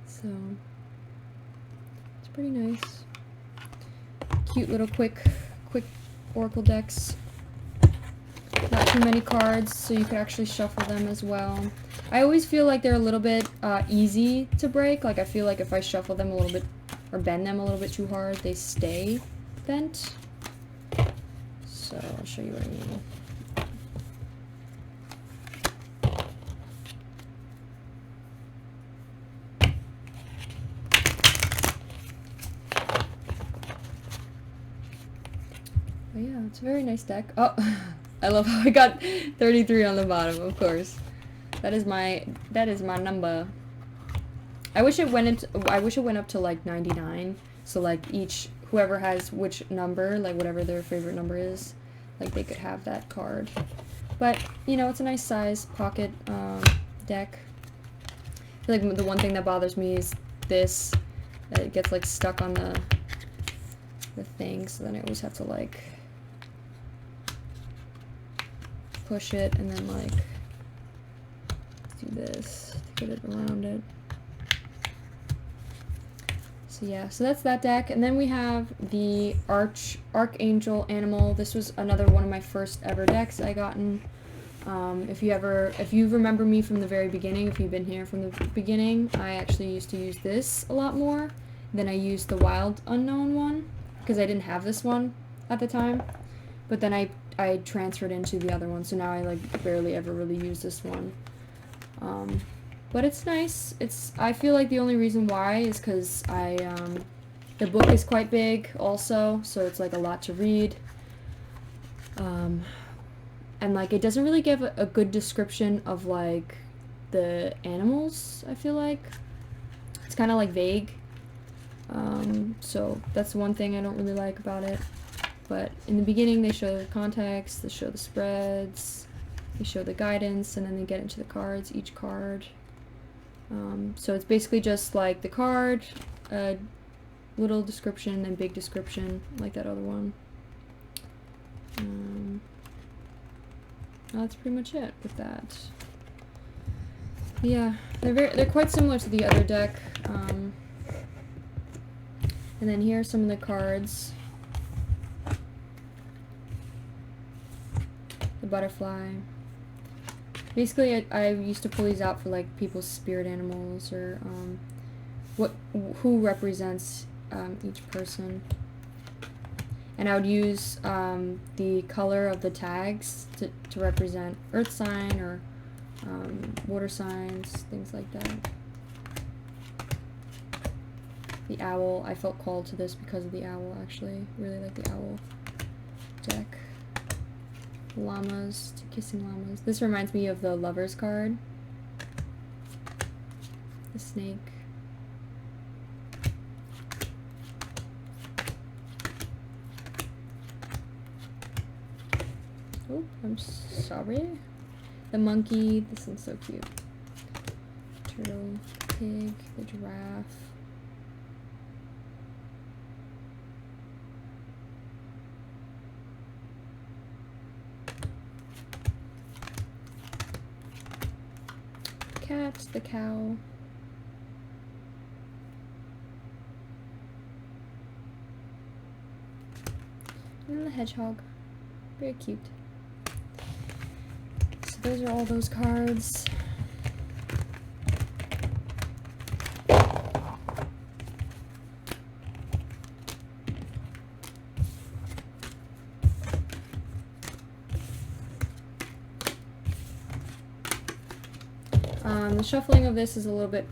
So it's pretty nice. Cute little quick oracle decks. Not too many cards, so you could actually shuffle them as well. I always feel like they're a little bit easy to break. Like I feel like if I shuffle them a little bit or bend them a little bit too hard, they stay bent. So I'll show you what I mean. But yeah, it's a very nice deck. Oh, I love how I got 33 on the bottom, of course. That is my number. I wish it went up to like 99. So like whoever has which number, like whatever their favorite number is, like they could have that card. But you know, it's a nice size pocket deck. I feel like the one thing that bothers me is this, that it gets like stuck on the thing, so then I always have to like push it and then like do this to get it around it. So yeah, so that's that deck. And then we have the Archangel Animal. This was another one of my first ever decks I gotten. If you remember me from the very beginning, if you've been here from the beginning, I actually used to use this a lot more than I used the Wild Unknown one, because I didn't have this one at the time. But then I transferred into the other one, so now I like barely ever really use this one. But it's nice. I feel like the only reason why is because the book is quite big also, so it's like a lot to read. And like it doesn't really give a good description of like the animals, I feel like. It's kind of like vague. So that's one thing I don't really like about it. But in the beginning they show the context, they show the spreads, they show the guidance, and then they get into the cards, each card. So it's basically just like the card, a little description, and big description, like that other one. That's pretty much it with that. Yeah, they're quite similar to the other deck. And then here are some of the cards. The butterfly. Basically, I used to pull these out for like people's spirit animals, or who represents each person. And I would use the color of the tags to represent earth sign or water signs, things like that. The owl, I felt called to this because of the owl, actually. Really like the owl deck. Llamas, to kissing llamas. This reminds me of the Lovers card. The snake. Oh, I'm sorry. The monkey, this one's so cute. Turtle, pig, the giraffe. Cat, the cow. And the hedgehog. Very cute. So those are all those cards. The shuffling of this is a little bit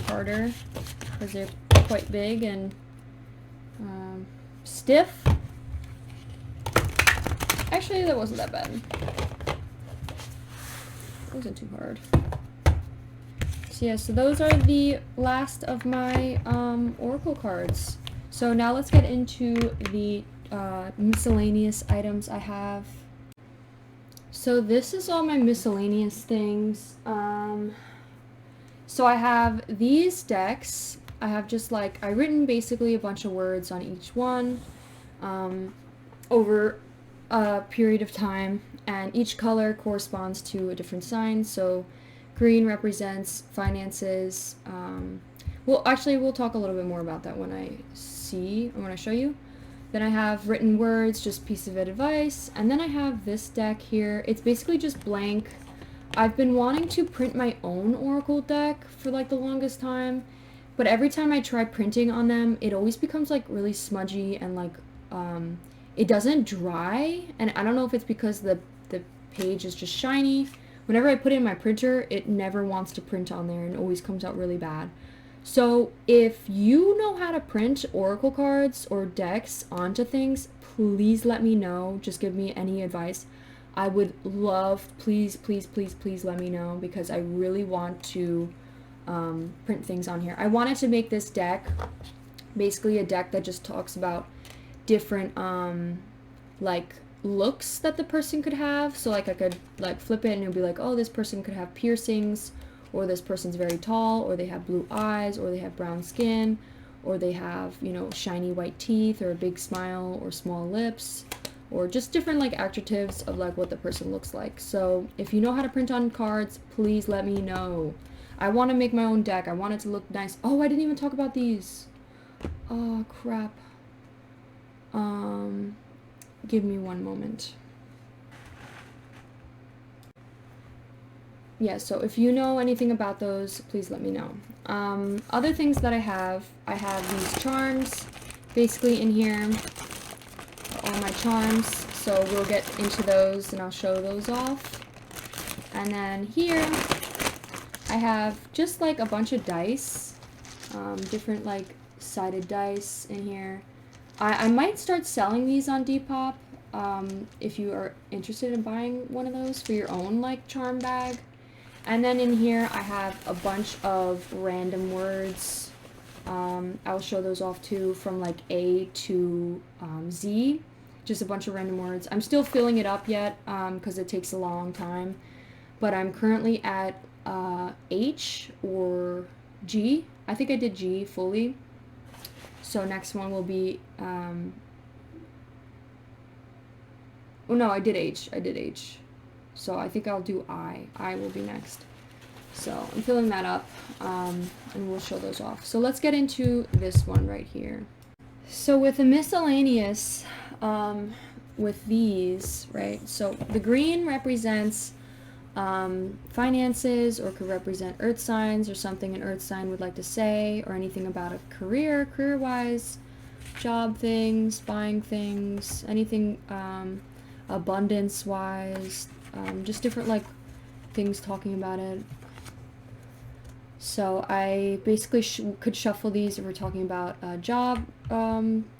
harder because they're quite big and stiff. Actually, that wasn't that bad. It wasn't too hard. So yeah, so those are the last of my oracle cards. So now let's get into the miscellaneous items I have. So this is all my miscellaneous things. So I have these decks. I have just like, I written basically a bunch of words on each one over a period of time, and each color corresponds to a different sign. So green represents finances. Well, actually, we'll talk a little bit more about that when I show you. Then I have written words, just piece of advice, and then I have this deck here. It's basically just blank. I've been wanting to print my own oracle deck for like the longest time, but every time I try printing on them, it always becomes like really smudgy and like it doesn't dry, and I don't know if it's because the page is just shiny. Whenever I put it in my printer, it never wants to print on there and always comes out really bad. So if you know how to print oracle cards or decks onto things, please let me know. Just give me any advice. I would love, please let me know, because I really want to print things on here. I wanted to make this deck basically a deck that just talks about different like looks that the person could have. So like I could like flip it and it would be like, oh, this person could have piercings, or this person's very tall, or they have blue eyes, or they have brown skin, or they have, you know, shiny white teeth, or a big smile, or small lips. or just different like adjectives of like what the person looks like. So if you know how to print on cards, please let me know. I want to make my own deck. I want it to look nice. Oh, I didn't even talk about these. Oh, crap. Give me one moment. Yeah, so if you know anything about those, please let me know. Other things that I have these charms basically in here, all my charms, so we'll get into those and I'll show those off. And then here I have just like a bunch of dice, different like sided dice in here. I might start selling these on Depop, if you are interested in buying one of those for your own like charm bag. And then in here I have a bunch of random words. I'll show those off too, from like A to Z, just a bunch of random words. I'm still filling it up yet because it takes a long time, but I'm currently at H or G. I think I did G fully. So next one will be, oh no, I did H. So I think I'll do I. I will be next. So I'm filling that up, and we'll show those off. So let's get into this one right here. So with the miscellaneous, with these, right, so the green represents finances, or could represent earth signs, or something an earth sign would like to say, or anything about a career-wise, job things, buying things, anything abundance-wise, just different like things talking about it. So I basically could shuffle these if we're talking about a job,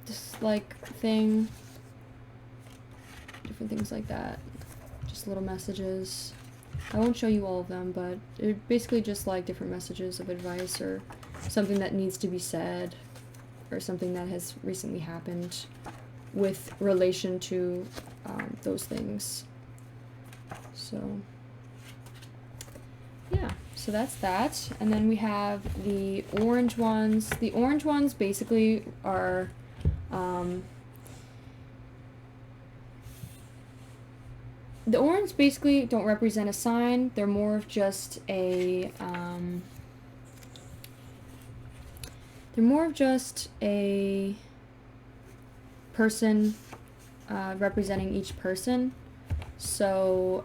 just like thing, different things like that, just little messages. I won't show you all of them, but they're basically just like different messages of advice, or something that needs to be said, or something that has recently happened with relation to those things. So yeah, so that's that. And then we have the orange ones. The orange ones basically are the orange basically don't represent a sign. They're more of just a person, representing each person. So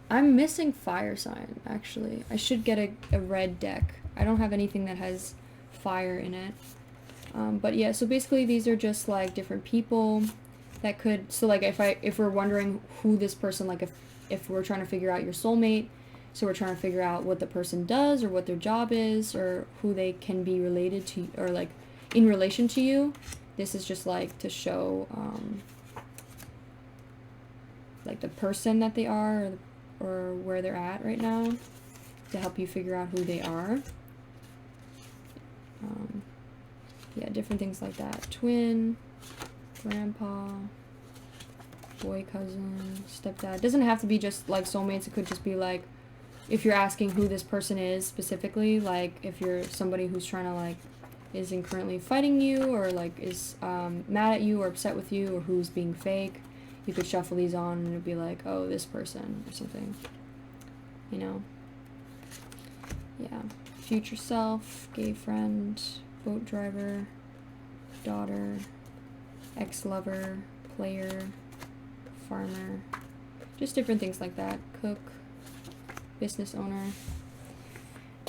I'm missing fire sign, actually. I should get a red deck. I don't have anything that has fire in it. But yeah, so basically these are just like different people that could, so like if we're wondering who this person, like if we're trying to figure out your soulmate, so we're trying to figure out what the person does, or what their job is, or who they can be related to, or like in relation to you. This is just like to show like the person that they are, or where they're at right now, to help you figure out who they are. Yeah, different things like that. Twin, grandpa, boy cousin, stepdad. It doesn't have to be just like soulmates. It could just be like, if you're asking who this person is specifically, like if you're somebody who's trying to like, isn't currently fighting you, or like is mad at you or upset with you, or who's being fake, you could shuffle these on and it'd be like, oh, this person or something, you know. Yeah, future self, gay friend, boat driver, daughter, ex-lover, player, farmer, just different things like that. Cook, business owner.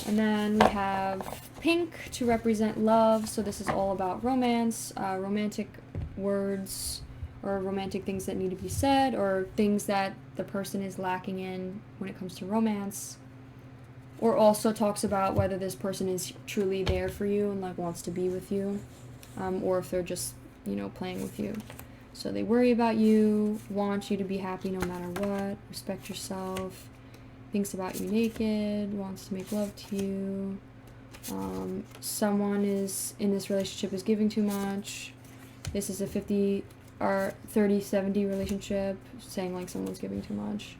And then we have pink to represent love. So this is all about romance, romantic words, or romantic things that need to be said, or things that the person is lacking in when it comes to romance. Or also talks about whether this person is truly there for you and like wants to be with you, or if they're just, you know, playing with you. So they worry about you, want you to be happy no matter what, respect yourself, thinks about you naked, wants to make love to you. Someone is in this relationship is giving too much. This is a 50 or 30-70 relationship, saying like someone's giving too much.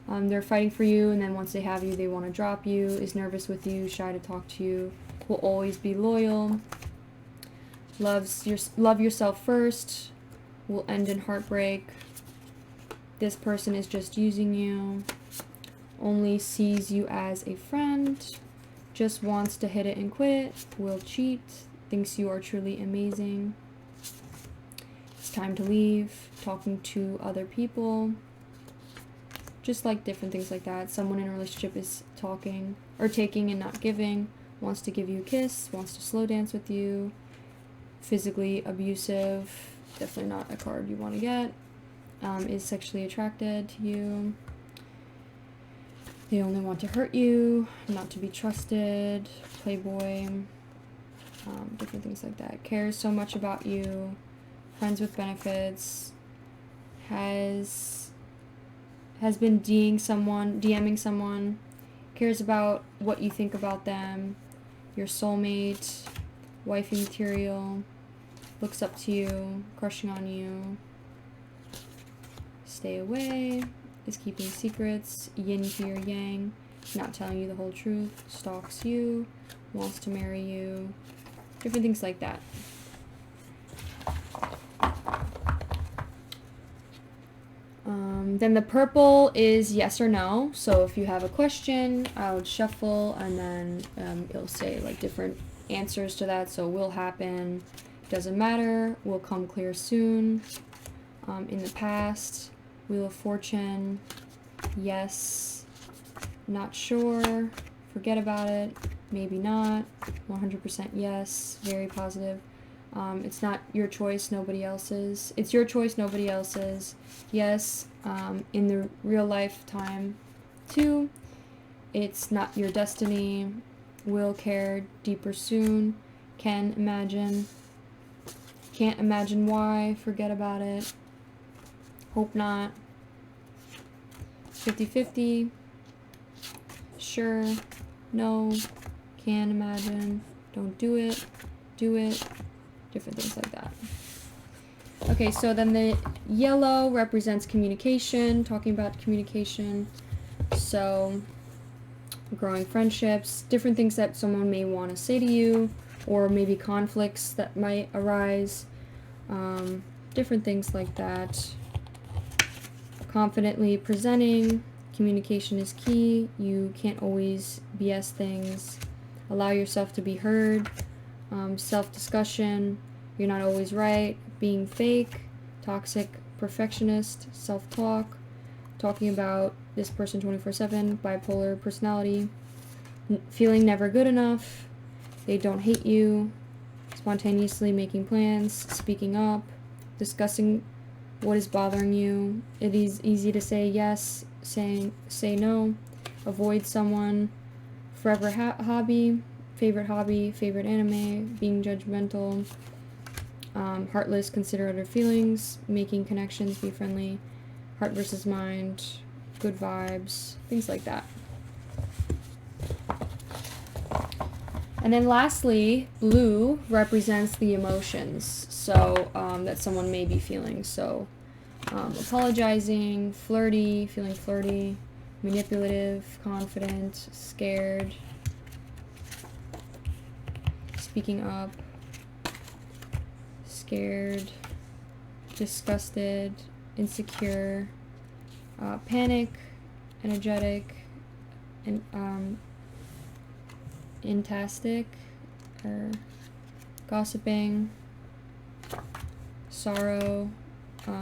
They're fighting for you, and then once they have you, they want to drop you, is nervous with you, shy to talk to you, will always be loyal, love yourself first, will end in heartbreak. This person is just using you, only sees you as a friend, just wants to hit it and quit it, will cheat, thinks you are truly amazing. It's time to leave, talking to other people, just like different things like that. Someone in a relationship is talking or taking and not giving, wants to give you a kiss, wants to slow dance with you, physically abusive, definitely not a card you want to get, is sexually attracted to you. They only want to hurt you, not to be trusted, playboy, different things like that. Cares so much about you, friends with benefits, has been DMing someone, cares about what you think about them, your soulmate, wifey material, looks up to you, crushing on you, stay away, is keeping secrets, yin to your yang, not telling you the whole truth, stalks you, wants to marry you, different things like that. Then the purple is yes or no. So if you have a question, I would shuffle, and then it'll say like different answers to that. So will happen, doesn't matter, will come clear soon, in the past, Wheel of Fortune, yes, not sure, forget about it, maybe not, 100% yes, very positive. It's not your choice, nobody else's. It's your choice, nobody else's. Yes, in the real lifetime too. It's not your destiny. Will care deeper soon. Can imagine. Can't imagine why. Forget about it. Hope not. 50-50. Sure. No. Can imagine. Don't do it. Do it. Different things like that. Okay, so then the yellow represents communication, talking about communication. So growing friendships, different things that someone may want to say to you, or maybe conflicts that might arise, different things like that. Confidently presenting, communication is key. You can't always BS things. Allow yourself to be heard. Self-discussion, you're not always right, being fake, toxic perfectionist, self-talk, talking about this person 24/7, bipolar personality, feeling never good enough, they don't hate you, spontaneously making plans, speaking up, discussing what is bothering you. It is easy to say yes, say no, avoid someone, forever hobby, favorite anime, being judgmental, heartless, consider other feelings, making connections, be friendly, heart versus mind, good vibes, things like that. And then lastly, blue represents the emotions, so that someone may be feeling. So apologizing, flirty, feeling flirty, manipulative, confident, scared, speaking up, scared, disgusted, insecure, panic, energetic, and intastic, or gossiping, sorrow,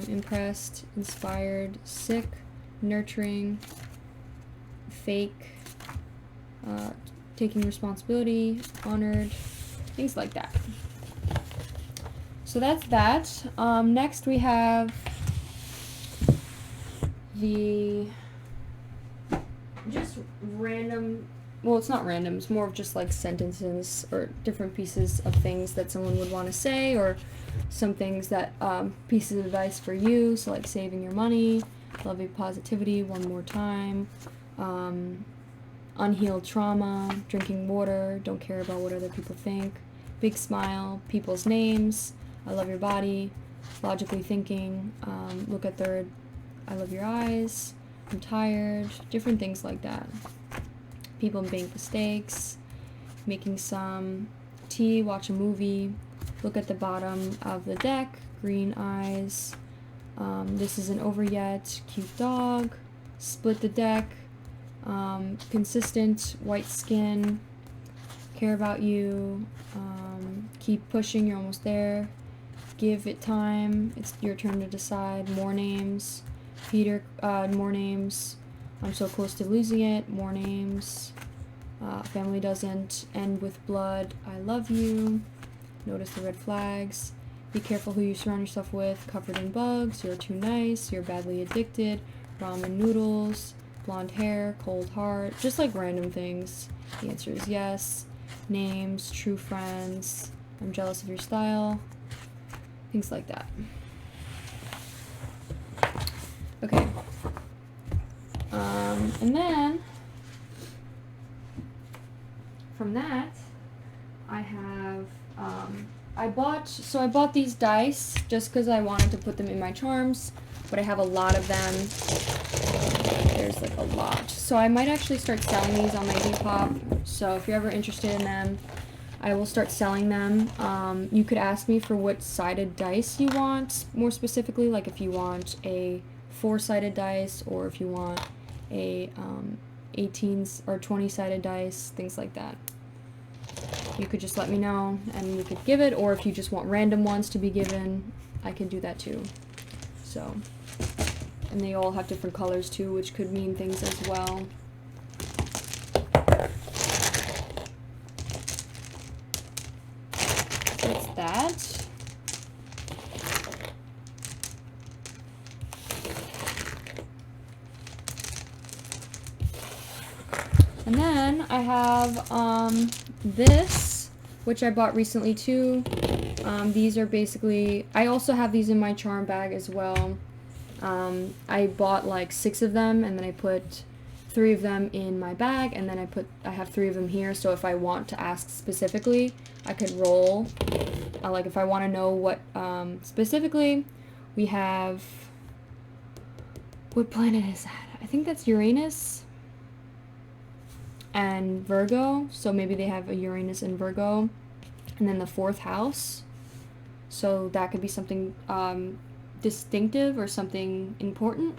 impressed, inspired, sick, nurturing, fake, taking responsibility, honored, things like that. So that's that. Next we have the just random, well, it's not random, it's more of just like sentences or different pieces of things that someone would want to say, or some things that pieces of advice for you. So like saving your money, love your positivity, one more time, unhealed trauma, drinking water, don't care about what other people think, big smile, people's names, I love your body, logically thinking, look at third, I love your eyes, I'm tired, different things like that. People make mistakes, making some tea, watch a movie, look at the bottom of the deck, green eyes. This isn't over yet. Cute dog. Split the deck. Consistent white skin. Care about you. Keep pushing, you're almost there. Give it time. It's your turn to decide. More names. Peter, more names. I'm so close to losing it. More names. Family doesn't end with blood. I love you. Notice the red flags. Be careful who you surround yourself with. Covered in bugs. You're too nice. You're badly addicted. Ramen noodles. Blonde hair. Cold heart. Just like random things. The answer is yes. Names. True friends. I'm jealous of your style. Things like that. Okay. And then from that, I have I bought these dice just because I wanted to put them in my charms, but I have a lot of them. There's like a lot, so I might actually start selling these on my DEPOP. So if you're ever interested in them, I will start selling them. You could ask me for what sided dice you want, more specifically, like if you want a 4-sided dice or if you want a 18 or 20-sided dice, things like that. You could just let me know and we could give it, or if you just want random ones to be given, I can do that too. So, and they all have different colors too, which could mean things as well. That's that. And then I have this, which I bought recently too. These are basically, I also have these in my charm bag as well. I bought like 6 of them, and then I put 3 of them in my bag, and then I have 3 of them here, so if I want to ask specifically, I could roll. Like if I want to know what specifically, we have, what planet is that? I think that's Uranus and Virgo, so maybe they have a Uranus and Virgo, and then the 4th house, so that could be something distinctive or something important,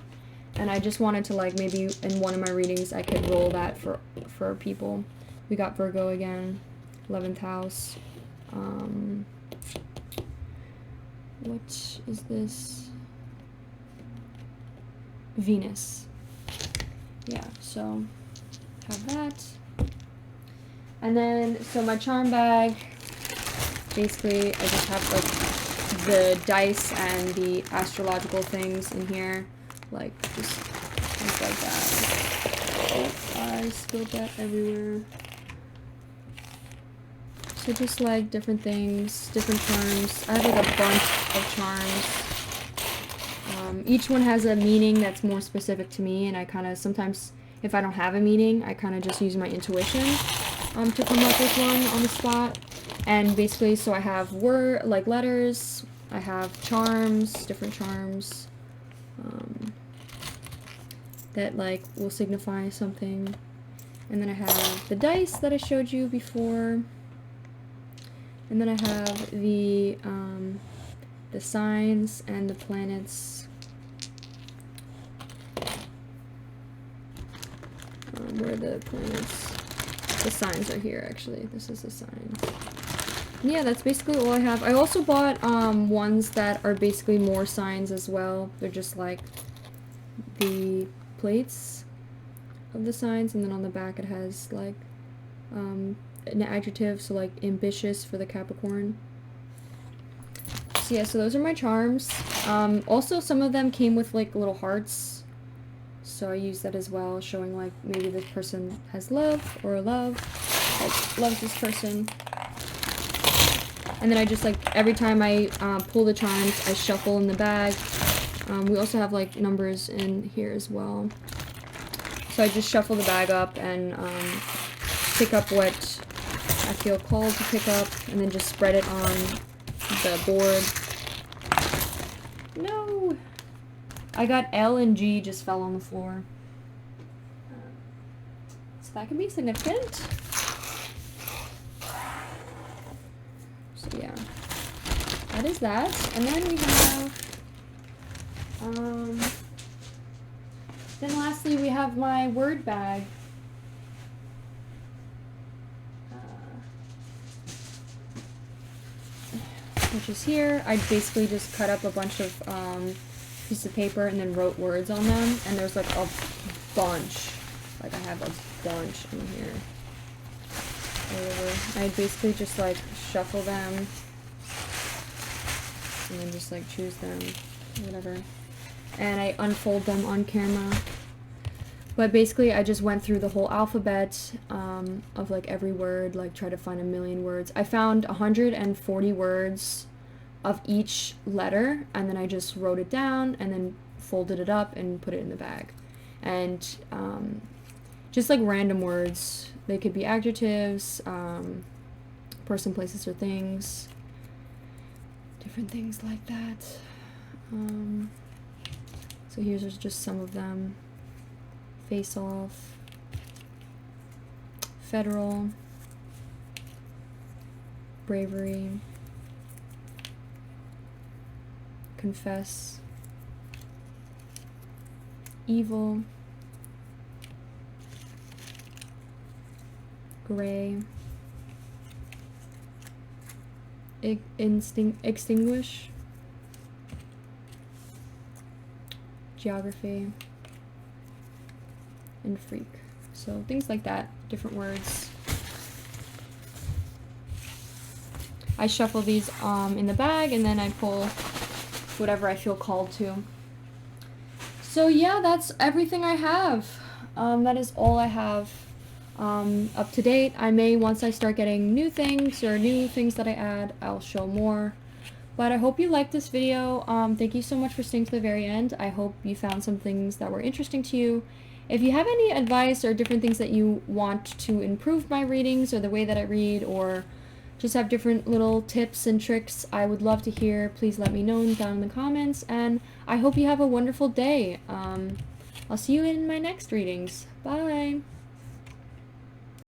and I just wanted to, like, maybe in one of my readings I could roll that for people. We got Virgo again, 11th house. What is this? Venus. Yeah, so have that. And then, so my charm bag, basically I just have like the dice and the astrological things in here, like just things like that. Oh, I spilled that everywhere. So just like different things, different charms. I have like a bunch of charms. Each one has a meaning that's more specific to me, and I kind of sometimes, if I don't have a meaning, I kind of just use my intuition to come up with one on the spot. And basically, so I have like letters, I have charms, different charms that like will signify something. And then I have the dice that I showed you before. And then I have the signs and the planets. Where are the planets? The signs are here, actually. This is the signs. Yeah, that's basically all I have. I also bought ones that are basically more signs as well. They're just like the plates of the signs, and then on the back it has like an adjective, so like ambitious for the Capricorn. So yeah, so those are my charms. Also, some of them came with like little hearts, so I use that as well, showing like maybe this person has love, or loves this person. And then I just like, every time I pull the charms, I shuffle in the bag. We also have like numbers in here as well. So I just shuffle the bag up and pick up what I feel called to pick up, and then just spread it on the board. No! I got L and G just fell on the floor. So that can be significant. So yeah. I that is that. And then we have, then lastly we have my word bag. Which is here. I basically just cut up a bunch of pieces of paper and then wrote words on them, and there's like a bunch. Like I have a bunch in here. I basically just like shuffle them and then just like choose them, whatever. And I unfold them on camera. But basically I just went through the whole alphabet of like every word, like try to find a million words. I found 140 words of each letter, and then I just wrote it down and then folded it up and put it in the bag. And just like random words. They could be adjectives, person, places, or things. Different things like that. So here's just some of them. Face off, federal, bravery, confess, evil, gray, extinguish, geography, and freak. So things like that, different words. I shuffle these in the bag, and then I pull whatever I feel called to. So yeah, that's everything I have. That is all I have up to date. I may, once I start getting new things or new things that I add, I'll show more. But I hope you liked this video. Thank you so much for staying to the very end. I hope you found some things that were interesting to you. If you have any advice or different things that you want to improve my readings or the way that I read, or just have different little tips and tricks, I would love to hear. Please let me know down in the comments, and I hope you have a wonderful day. I'll see you in my next readings. Bye!